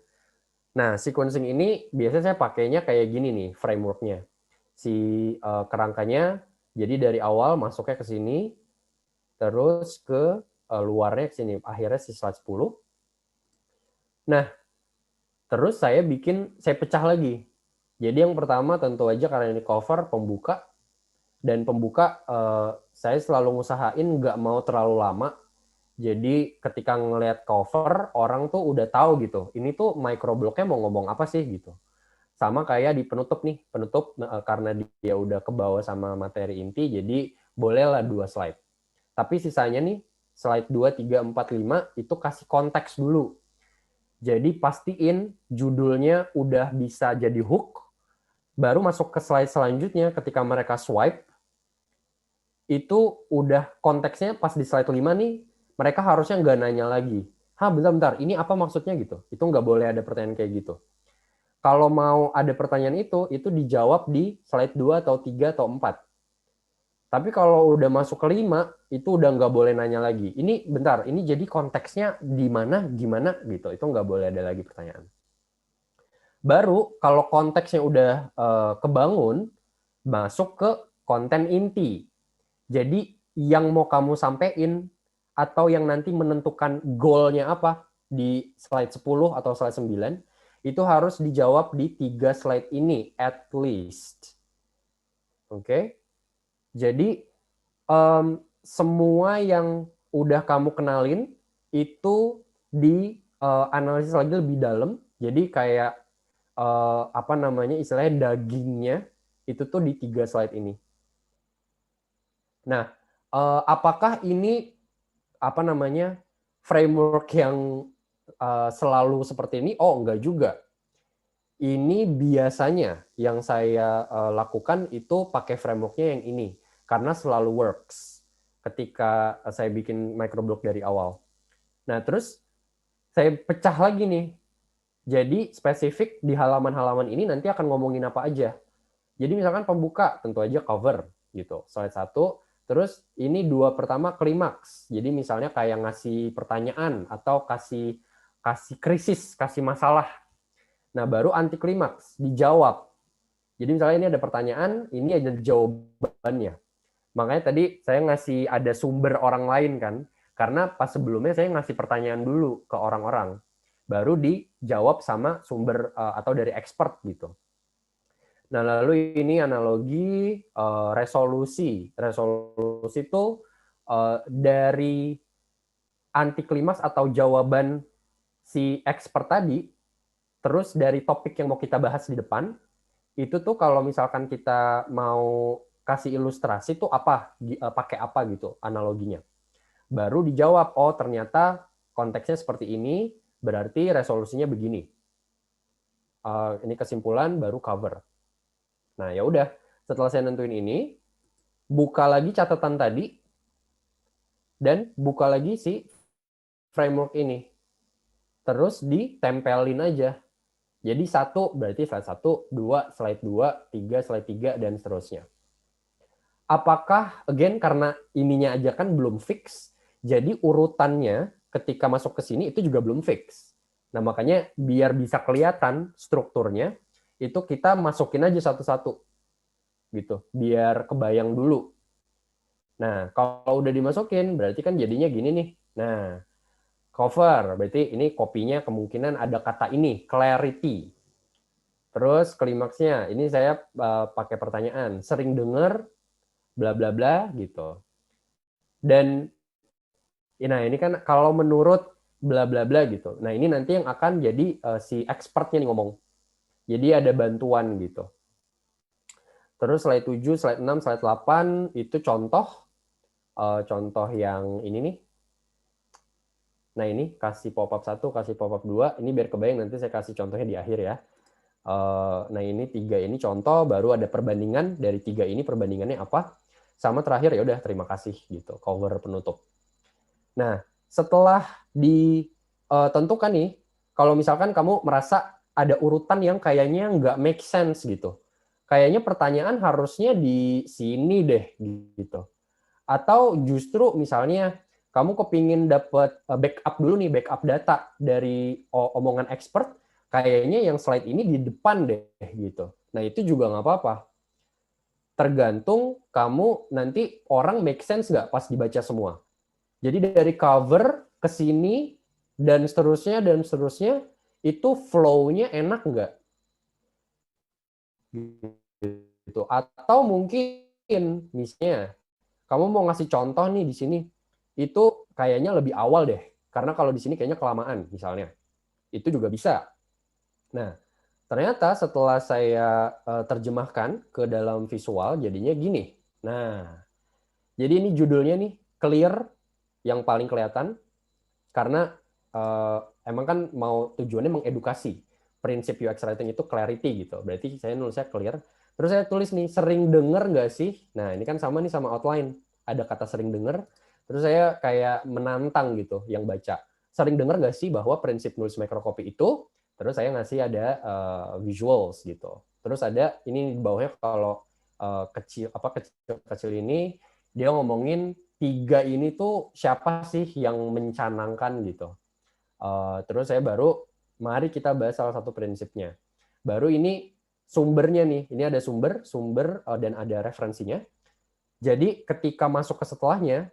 Nah, sequencing ini biasanya saya pakainya kayak gini nih frameworknya. Si kerangkanya, jadi dari awal masuknya ke sini, terus ke luarnya ke sini, akhirnya si slide 10. Nah, terus saya pecah lagi. Jadi yang pertama tentu aja karena ini cover, pembuka, dan pembuka saya selalu ngusahain nggak mau terlalu lama. Jadi ketika ngelihat cover, orang tuh udah tahu gitu, ini tuh microblognya mau ngomong apa sih gitu. Sama kayak di penutup nih, karena dia udah kebawa sama materi inti, jadi bolehlah 2 slide. Tapi sisanya nih, slide 2, 3, 4, 5, itu kasih konteks dulu. Jadi pastiin judulnya udah bisa jadi hook, baru masuk ke slide selanjutnya ketika mereka swipe, itu udah konteksnya pas di slide 5 nih, mereka harusnya nggak nanya lagi. Bentar, ini apa maksudnya gitu. Itu nggak boleh ada pertanyaan kayak gitu. Kalau mau ada pertanyaan itu dijawab di slide 2 atau 3 atau 4. Tapi kalau udah masuk ke 5, itu udah nggak boleh nanya lagi. Ini bentar, ini jadi konteksnya di mana, gimana gitu. Itu nggak boleh ada lagi pertanyaan. Baru kalau konteksnya udah kebangun, masuk ke konten inti. Jadi yang mau kamu sampein atau yang nanti menentukan goal-nya apa di slide 10 atau slide 9, itu harus dijawab di 3 slide ini at least. Oke? Jadi semua yang udah kamu kenalin itu di analisis lagi lebih dalam. Jadi kayak istilahnya dagingnya itu tuh di 3 slide ini. Nah, apakah ini framework yang selalu seperti ini? Oh, enggak juga. Ini biasanya yang saya lakukan itu pakai frameworknya yang ini, karena selalu works ketika saya bikin microblog dari awal. Nah, terus saya pecah lagi nih. Jadi spesifik di halaman-halaman ini nanti akan ngomongin apa aja. Jadi misalkan pembuka, tentu aja cover gitu, slide 1. Terus ini 2 pertama klimaks. Jadi misalnya kayak ngasih pertanyaan atau kasih krisis, kasih masalah. Nah, baru anti klimaks, dijawab. Jadi misalnya ini ada pertanyaan, ini ada jawabannya. Makanya tadi saya ngasih ada sumber orang lain kan, karena pas sebelumnya saya ngasih pertanyaan dulu ke orang-orang, baru dijawab sama sumber atau dari expert gitu. Nah, lalu ini analogi resolusi. Resolusi itu dari anti klimaks atau jawaban si expert tadi, terus dari topik yang mau kita bahas di depan, itu tuh kalau misalkan kita mau kasih ilustrasi tuh pakai apa gitu analoginya. Baru dijawab, oh ternyata konteksnya seperti ini, berarti resolusinya begini. Ini kesimpulan, baru cover. Nah, ya udah, setelah saya nentuin ini, buka lagi catatan tadi, dan buka lagi si framework ini. Terus ditempelin aja. Jadi 1 berarti slide 1, 2 slide 2, 3 slide 3, dan seterusnya. Apakah, again, karena ininya aja kan belum fix, jadi urutannya ketika masuk ke sini itu juga belum fix. Nah, makanya biar bisa kelihatan strukturnya, itu kita masukin aja satu-satu. Gitu, biar kebayang dulu. Nah, kalau udah dimasukin, berarti kan jadinya gini nih. Nah, cover, berarti ini kopinya kemungkinan ada kata ini, clarity. Terus klimaksnya, ini saya pakai pertanyaan, sering dengar, bla bla bla, gitu. Dan, nah ini kan kalau menurut bla bla bla gitu. Nah, ini nanti yang akan jadi si expertnya nih ngomong. Jadi ada bantuan gitu. Terus slide 7, slide 6, slide 8 itu contoh yang ini nih. Nah ini kasih pop-up 1, kasih pop-up 2. Ini biar kebayang, nanti saya kasih contohnya di akhir ya. Nah ini 3 ini contoh, baru ada perbandingan dari 3 ini perbandingannya apa. Sama terakhir ya udah terima kasih gitu, cover penutup. Nah setelah ditentukan nih, kalau misalkan kamu merasa ada urutan yang kayaknya nggak make sense gitu. Kayaknya pertanyaan harusnya di sini deh gitu. Atau justru misalnya kamu kepingin dapat backup dulu nih, backup data dari omongan expert, kayaknya yang slide ini di depan deh gitu. Nah itu juga nggak apa-apa. Tergantung kamu nanti orang make sense nggak pas dibaca semua. Jadi dari cover ke sini dan seterusnya itu flow-nya enak nggak? Gitu. Atau mungkin misalnya kamu mau ngasih contoh nih di sini, itu kayaknya lebih awal deh, karena kalau di sini kayaknya kelamaan misalnya. Itu juga bisa. Nah, ternyata setelah saya terjemahkan ke dalam visual, jadinya gini. Nah, jadi ini judulnya nih, clear, yang paling kelihatan, karena emang kan mau tujuannya mengedukasi. Prinsip UX writing itu clarity gitu. Berarti saya nulisnya clear. Terus saya tulis nih, sering denger nggak sih? Nah, ini kan sama nih sama outline. Ada kata sering denger. Terus saya kayak menantang gitu yang baca. Sering denger nggak sih bahwa prinsip nulis microcopy itu? Terus saya ngasih ada visuals gitu. Terus ada ini di bawahnya kalau kecil ini dia ngomongin 3 ini tuh siapa sih yang mencanangkan gitu. Terus saya baru mari kita bahas salah satu prinsipnya. Baru ini sumbernya nih. Ini ada sumber dan ada referensinya. Jadi ketika masuk ke setelahnya,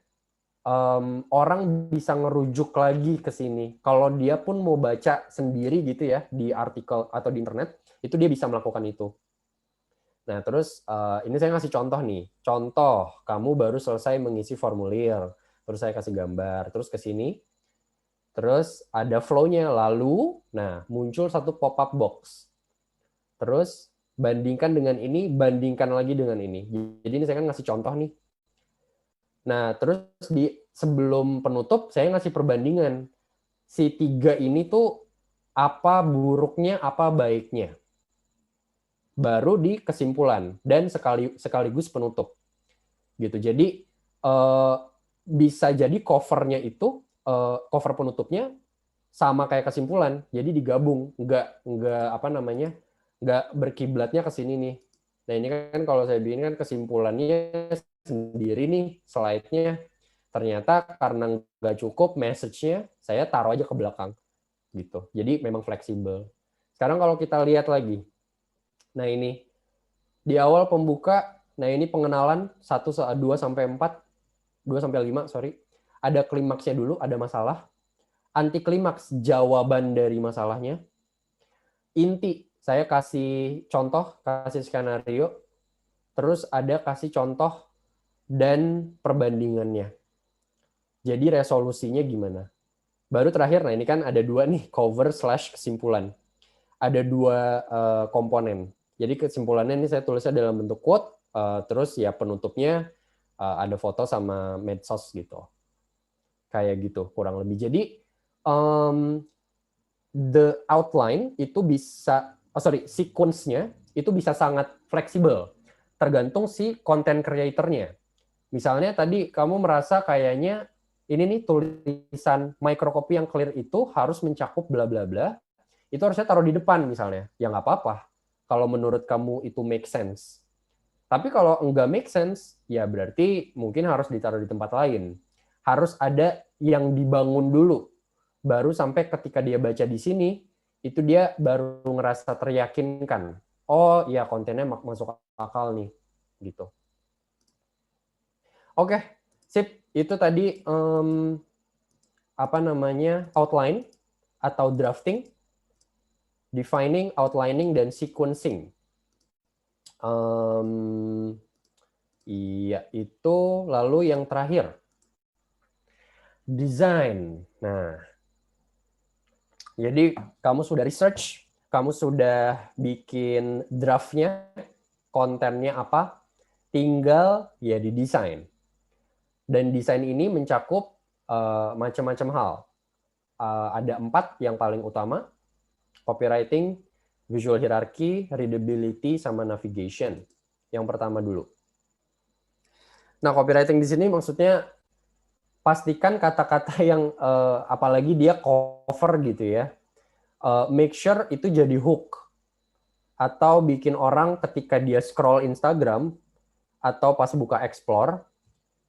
orang bisa ngerujuk lagi ke sini. Kalau dia pun mau baca sendiri gitu ya di artikel atau di internet, itu dia bisa melakukan itu. Nah, terus ini saya ngasih contoh nih. Contoh, kamu baru selesai mengisi formulir, terus saya kasih gambar, terus ke sini, terus ada flow-nya. Lalu, nah muncul satu pop-up box. Terus bandingkan dengan ini, bandingkan lagi dengan ini. Jadi ini saya kan ngasih contoh nih. Nah, terus sebelum penutup, saya ngasih perbandingan. Si 3 ini tuh apa buruknya, apa baiknya. Baru di kesimpulan dan sekaligus penutup. Gitu. Jadi bisa jadi covernya itu, cover penutupnya sama kayak kesimpulan. Jadi digabung, nggak berkiblatnya ke sini nih. Nah ini kan kalau saya bikin kan kesimpulannya sendiri nih slide-nya. Ternyata karena nggak cukup message-nya, saya taruh aja ke belakang. Gitu. Jadi memang fleksibel. Sekarang kalau kita lihat lagi. Nah ini, di awal pembuka, nah ini pengenalan 2 sampai 5, sorry. Ada klimaksnya dulu, ada masalah. Anti klimaks, jawaban dari masalahnya. Inti, saya kasih contoh, kasih skenario. Terus ada kasih contoh dan perbandingannya. Jadi resolusinya gimana? Baru terakhir, nah ini kan ada 2 nih, cover/kesimpulan. Ada 2 komponen. Jadi kesimpulannya ini saya tulisnya dalam bentuk quote, terus ya penutupnya ada foto sama medsos gitu. Kayak gitu, kurang lebih. Jadi, the outline itu bisa, sequence-nya itu bisa sangat fleksibel. Tergantung si content creator-nya. Misalnya tadi kamu merasa kayaknya ini nih tulisan microcopy yang clear itu harus mencakup bla bla bla, itu harusnya taruh di depan misalnya. Ya nggak apa-apa. Kalau menurut kamu itu make sense. Tapi kalau enggak make sense, ya berarti mungkin harus ditaruh di tempat lain. Harus ada yang dibangun dulu. Baru sampai ketika dia baca di sini, itu dia baru ngerasa teryakinkan. Oh ya kontennya masuk akal nih. Gitu. Oke, sip. Itu tadi outline atau drafting, defining, outlining, dan sequencing. Iya, itu lalu yang terakhir. Design. Nah, jadi kamu sudah research, kamu sudah bikin draftnya, kontennya apa, tinggal ya didesain. Dan desain ini mencakup macam-macam hal. Ada 4 yang paling utama: copywriting, visual hierarchy, readability, sama navigation. Yang pertama dulu. Nah, copywriting di sini maksudnya pastikan kata-kata yang apalagi dia cover gitu ya. Make sure itu jadi hook. Atau bikin orang ketika dia scroll Instagram atau pas buka explore,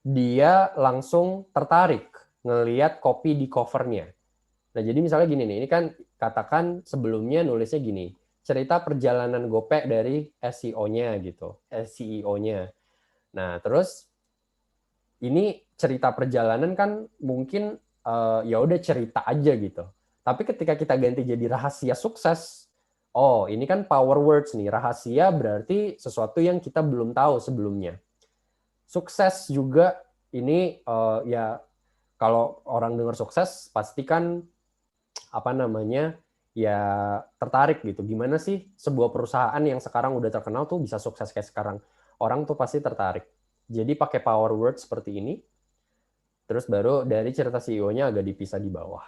dia langsung tertarik ngelihat copy di covernya. Nah, jadi misalnya gini nih, ini kan katakan sebelumnya nulisnya gini, cerita perjalanan Gopek dari SEO-nya gitu, SEO-nya. Nah, terus ini cerita perjalanan kan mungkin ya udah cerita aja gitu. Tapi ketika kita ganti jadi rahasia sukses, oh ini kan power words nih, rahasia berarti sesuatu yang kita belum tahu sebelumnya. Sukses juga ini ya kalau orang dengar sukses pasti kan apa namanya ya tertarik gitu. Gimana sih sebuah perusahaan yang sekarang udah terkenal tuh bisa sukses kayak sekarang? Orang tuh pasti tertarik. Jadi pakai power word seperti ini. Terus baru dari cerita CEO-nya agak dipisah di bawah.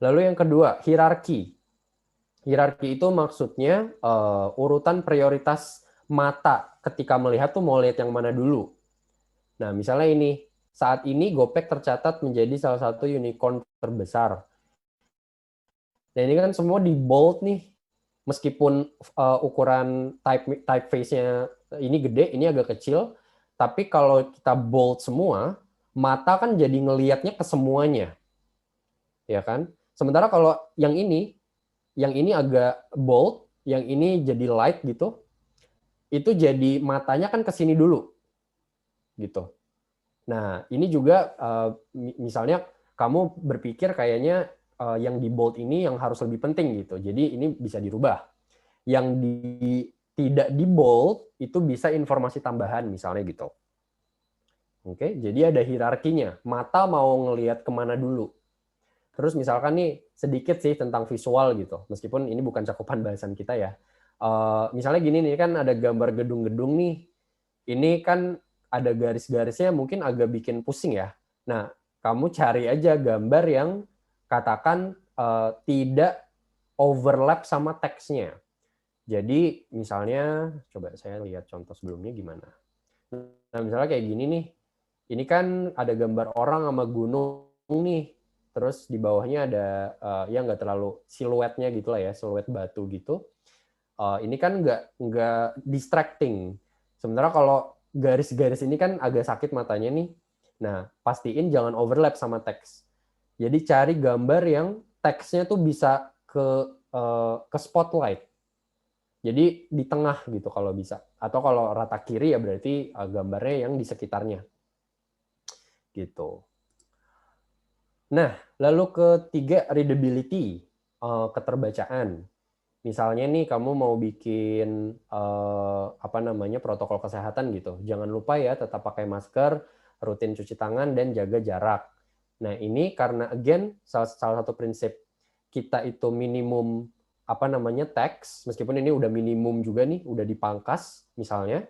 Lalu yang kedua, hierarki. Hierarki itu maksudnya urutan prioritas mata ketika melihat tuh mau lihat yang mana dulu. Nah, misalnya ini, saat ini Gopek tercatat menjadi salah satu unicorn terbesar. Nah, ini kan semua di bold nih. Meskipun ukuran typeface-nya ini gede, ini agak kecil, tapi kalau kita bold semua, mata kan jadi ngelihatnya ke semuanya. Ya kan? Sementara kalau yang ini agak bold, yang ini jadi light gitu, itu jadi matanya kan ke sini dulu. Gitu. Nah, ini juga misalnya kamu berpikir kayaknya yang di bold ini yang harus lebih penting gitu. Jadi ini bisa dirubah. Yang tidak di bold itu bisa informasi tambahan misalnya gitu. Oke, jadi ada hierarkinya. Mata mau ngelihat kemana dulu. Terus misalkan nih sedikit sih tentang visual gitu. Meskipun ini bukan cakupan bahasan kita ya. Misalnya gini nih, kan ada gambar gedung-gedung nih. Ini kan ada garis-garisnya mungkin agak bikin pusing ya. Nah, kamu cari aja gambar yang katakan tidak overlap sama teksnya. Jadi misalnya, coba saya lihat contoh sebelumnya gimana. Nah, misalnya kayak gini nih. Ini kan ada gambar orang sama gunung nih. Terus di bawahnya ada ya nggak terlalu siluetnya gitu lah ya, siluet batu gitu. Ini kan nggak distracting. Sementara kalau garis-garis ini kan agak sakit matanya nih. Nah, pastiin jangan overlap sama teks. Jadi cari gambar yang teksnya tuh bisa ke spotlight. Jadi di tengah gitu kalau bisa. Atau kalau rata kiri ya berarti gambarnya yang di sekitarnya. Gitu. Nah, lalu ketiga, readability, keterbacaan. Misalnya nih kamu mau bikin apa namanya protokol kesehatan gitu. Jangan lupa ya tetap pakai masker, rutin cuci tangan dan jaga jarak. Nah, ini karena again salah satu prinsip kita itu minimum apa namanya teks, meskipun ini udah minimum juga nih, udah dipangkas misalnya,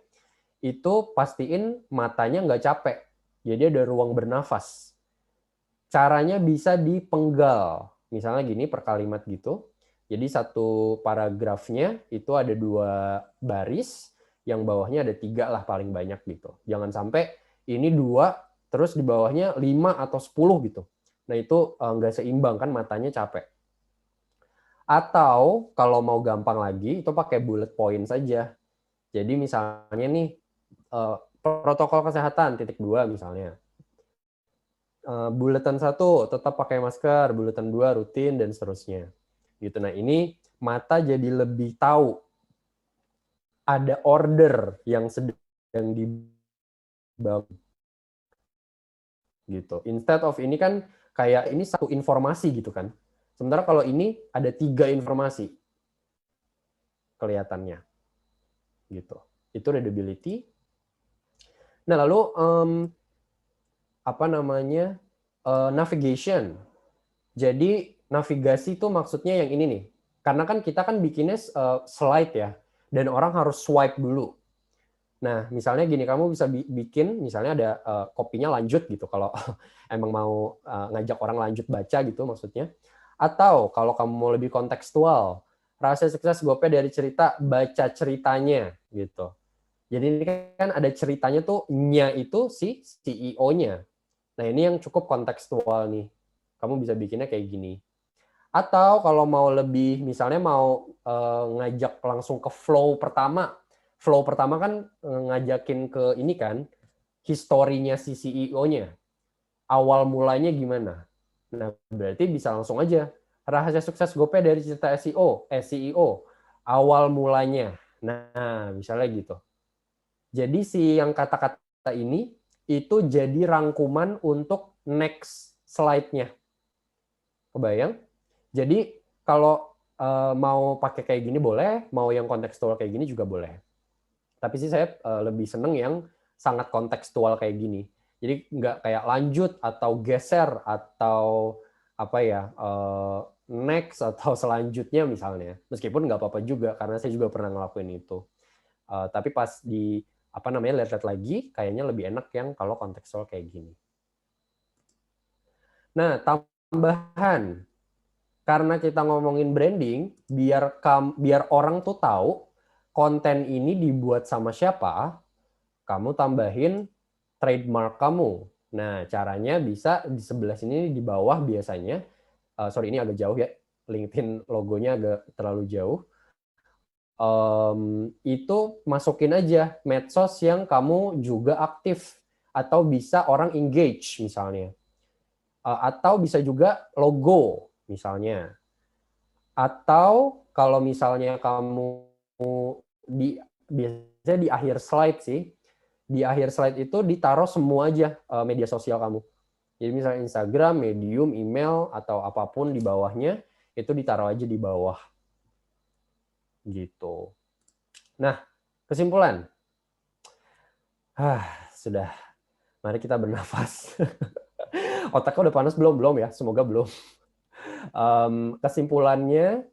itu pastiin matanya nggak capek. Jadi ada ruang bernafas. Caranya bisa dipenggal. Misalnya gini per kalimat gitu. Jadi satu paragrafnya itu ada 2 baris, yang bawahnya ada 3 lah paling banyak gitu. Jangan sampai ini 2, terus di bawahnya 5 atau 10 gitu. Nah itu nggak seimbang kan, matanya capek. Atau kalau mau gampang lagi, itu pakai bullet point saja. Jadi misalnya nih, protokol kesehatan titik 2 misalnya. Bulletin 1 tetap pakai masker, bulletin 2 rutin dan seterusnya. Gitu. Nah, ini mata jadi lebih tahu ada order yang sedang dibangun. Gitu. Instead of ini kan kayak ini satu informasi gitu kan. Sementara kalau ini ada 3 informasi kelihatannya. Gitu. Itu readability. Nah, lalu apa namanya navigation. Jadi navigasi itu maksudnya yang ini nih. Karena kan kita kan bikinnya slide ya. dan orang harus swipe dulu. Nah, misalnya gini, kamu bisa bikin, misalnya ada kopinya lanjut gitu, kalau emang mau ngajak orang lanjut baca gitu maksudnya. Atau kalau kamu mau lebih kontekstual, rahasia sukses GoPay dari cerita, baca ceritanya gitu. Jadi ini kan ada ceritanya tuh, nya itu si CEO-nya. Nah, ini yang cukup kontekstual nih. Kamu bisa bikinnya kayak gini. Atau kalau mau lebih, misalnya mau ngajak langsung ke flow pertama. Flow pertama kan ngajakin ke ini kan, historinya si CEO-nya. Awal mulanya gimana. Nah, berarti bisa langsung aja. Rahasia sukses GoPay dari cerita CEO. Awal mulanya. Nah, misalnya gitu. Jadi si yang kata-kata ini, itu jadi rangkuman untuk next slide-nya. Kebayang? Jadi kalau mau pakai kayak gini boleh, mau yang kontekstual kayak gini juga boleh. Tapi sih saya lebih seneng yang sangat kontekstual kayak gini. Jadi nggak kayak lanjut atau geser atau apa ya, next atau selanjutnya misalnya. Meskipun nggak apa-apa juga karena saya juga pernah ngelakuin itu. Tapi pas di apa namanya lihat-lihat lagi, kayaknya lebih enak yang kalau kontekstual kayak gini. Nah, tambahan karena kita ngomongin branding, biar orang tuh tahu konten ini dibuat sama siapa, kamu tambahin trademark kamu. Nah, caranya bisa di sebelah sini di bawah biasanya. Sorry, ini agak jauh ya. LinkedIn logonya agak terlalu jauh. Itu masukin aja medsos yang kamu juga aktif atau bisa orang engage misalnya. Atau bisa juga logo misalnya. Atau kalau misalnya kamu biasanya di akhir slide sih, di akhir slide itu ditaruh semua aja media sosial kamu. Jadi misalnya Instagram, Medium, email, atau apapun di bawahnya, itu ditaruh aja di bawah. Gitu. Nah, kesimpulan. Sudah. Mari kita bernafas. Otaknya udah panas belum? Belum ya? Semoga belum. Kesimpulannya,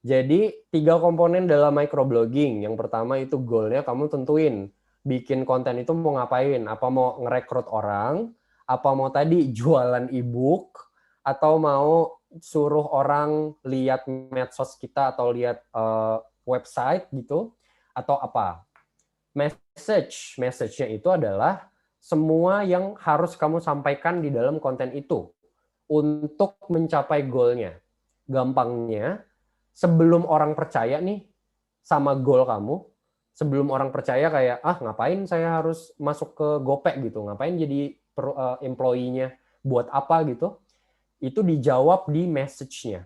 jadi 3 komponen dalam microblogging. Yang pertama itu goalnya kamu tentuin. Bikin konten itu mau ngapain? Apa mau ngerekrut orang? Apa mau tadi jualan e-book? Atau mau suruh orang lihat medsos kita atau lihat website gitu? Atau apa? Message-nya itu adalah semua yang harus kamu sampaikan di dalam konten itu untuk mencapai goalnya. Gampangnya, sebelum orang percaya nih sama goal kamu, sebelum orang percaya kayak, ngapain saya harus masuk ke GoPay gitu, ngapain jadi employee-nya, buat apa gitu, itu dijawab di message-nya.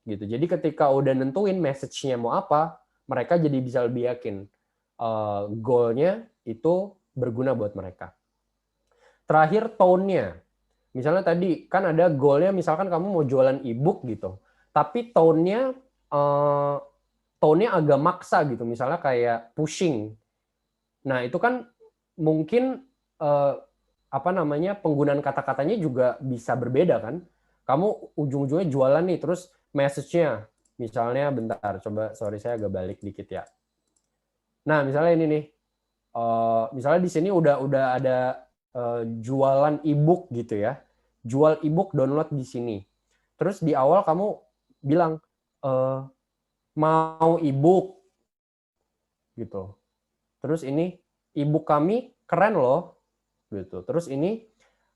Gitu. Jadi ketika udah nentuin message-nya mau apa, mereka jadi bisa lebih yakin goal-nya itu berguna buat mereka. Terakhir, tone-nya. Misalnya tadi kan ada goal-nya, misalkan kamu mau jualan e-book gitu, tapi tone-nya agak maksa gitu, misalnya kayak pushing. Nah itu kan mungkin penggunaan kata-katanya juga bisa berbeda kan. Kamu ujung-ujungnya jualan nih, terus message-nya, misalnya bentar, coba sorry saya agak balik dikit ya. Nah misalnya ini nih, misalnya di sini udah ada jualan e-book gitu ya. Jual e-book, download di sini. Terus di awal kamu bilang, mau e-book gitu. Terus ini e-book kami keren loh gitu. Terus ini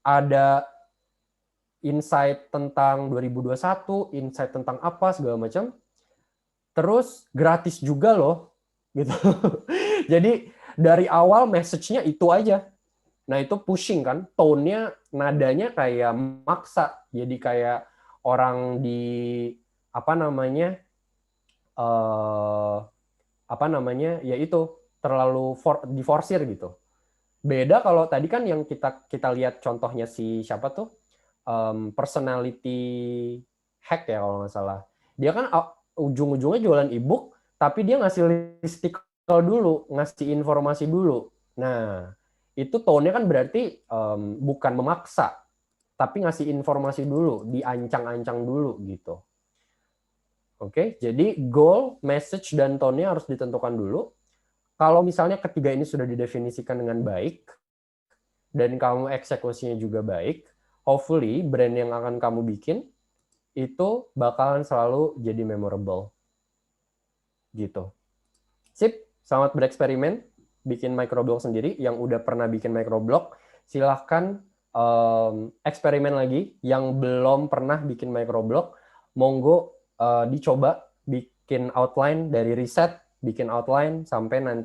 ada insight tentang 2021, insight tentang apa segala macam. Terus gratis juga loh gitu. Jadi dari awal message-nya itu aja. Nah, itu pushing kan, tone-nya, nadanya kayak maksa. Jadi kayak orang di ya itu terlalu diforsir gitu. Beda kalau tadi kan yang kita lihat contohnya si siapa tuh, personality hack ya kalau nggak salah. Dia kan ujung-ujungnya jualan e-book, tapi dia ngasih listicle dulu, ngasih informasi dulu. Nah, itu tone-nya kan berarti bukan memaksa, tapi ngasih informasi dulu, diancang-ancang dulu gitu. Oke, jadi goal, message, dan tone-nya harus ditentukan dulu. Kalau misalnya ketiga ini sudah didefinisikan dengan baik, dan kamu eksekusinya juga baik, hopefully brand yang akan kamu bikin itu bakalan selalu jadi memorable. Gitu. Sip, selamat bereksperimen, bikin microblog sendiri. Yang udah pernah bikin microblog, silahkan eksperimen lagi. Yang belum pernah bikin microblog, monggo dicoba bikin outline dari riset, bikin outline sampai nanti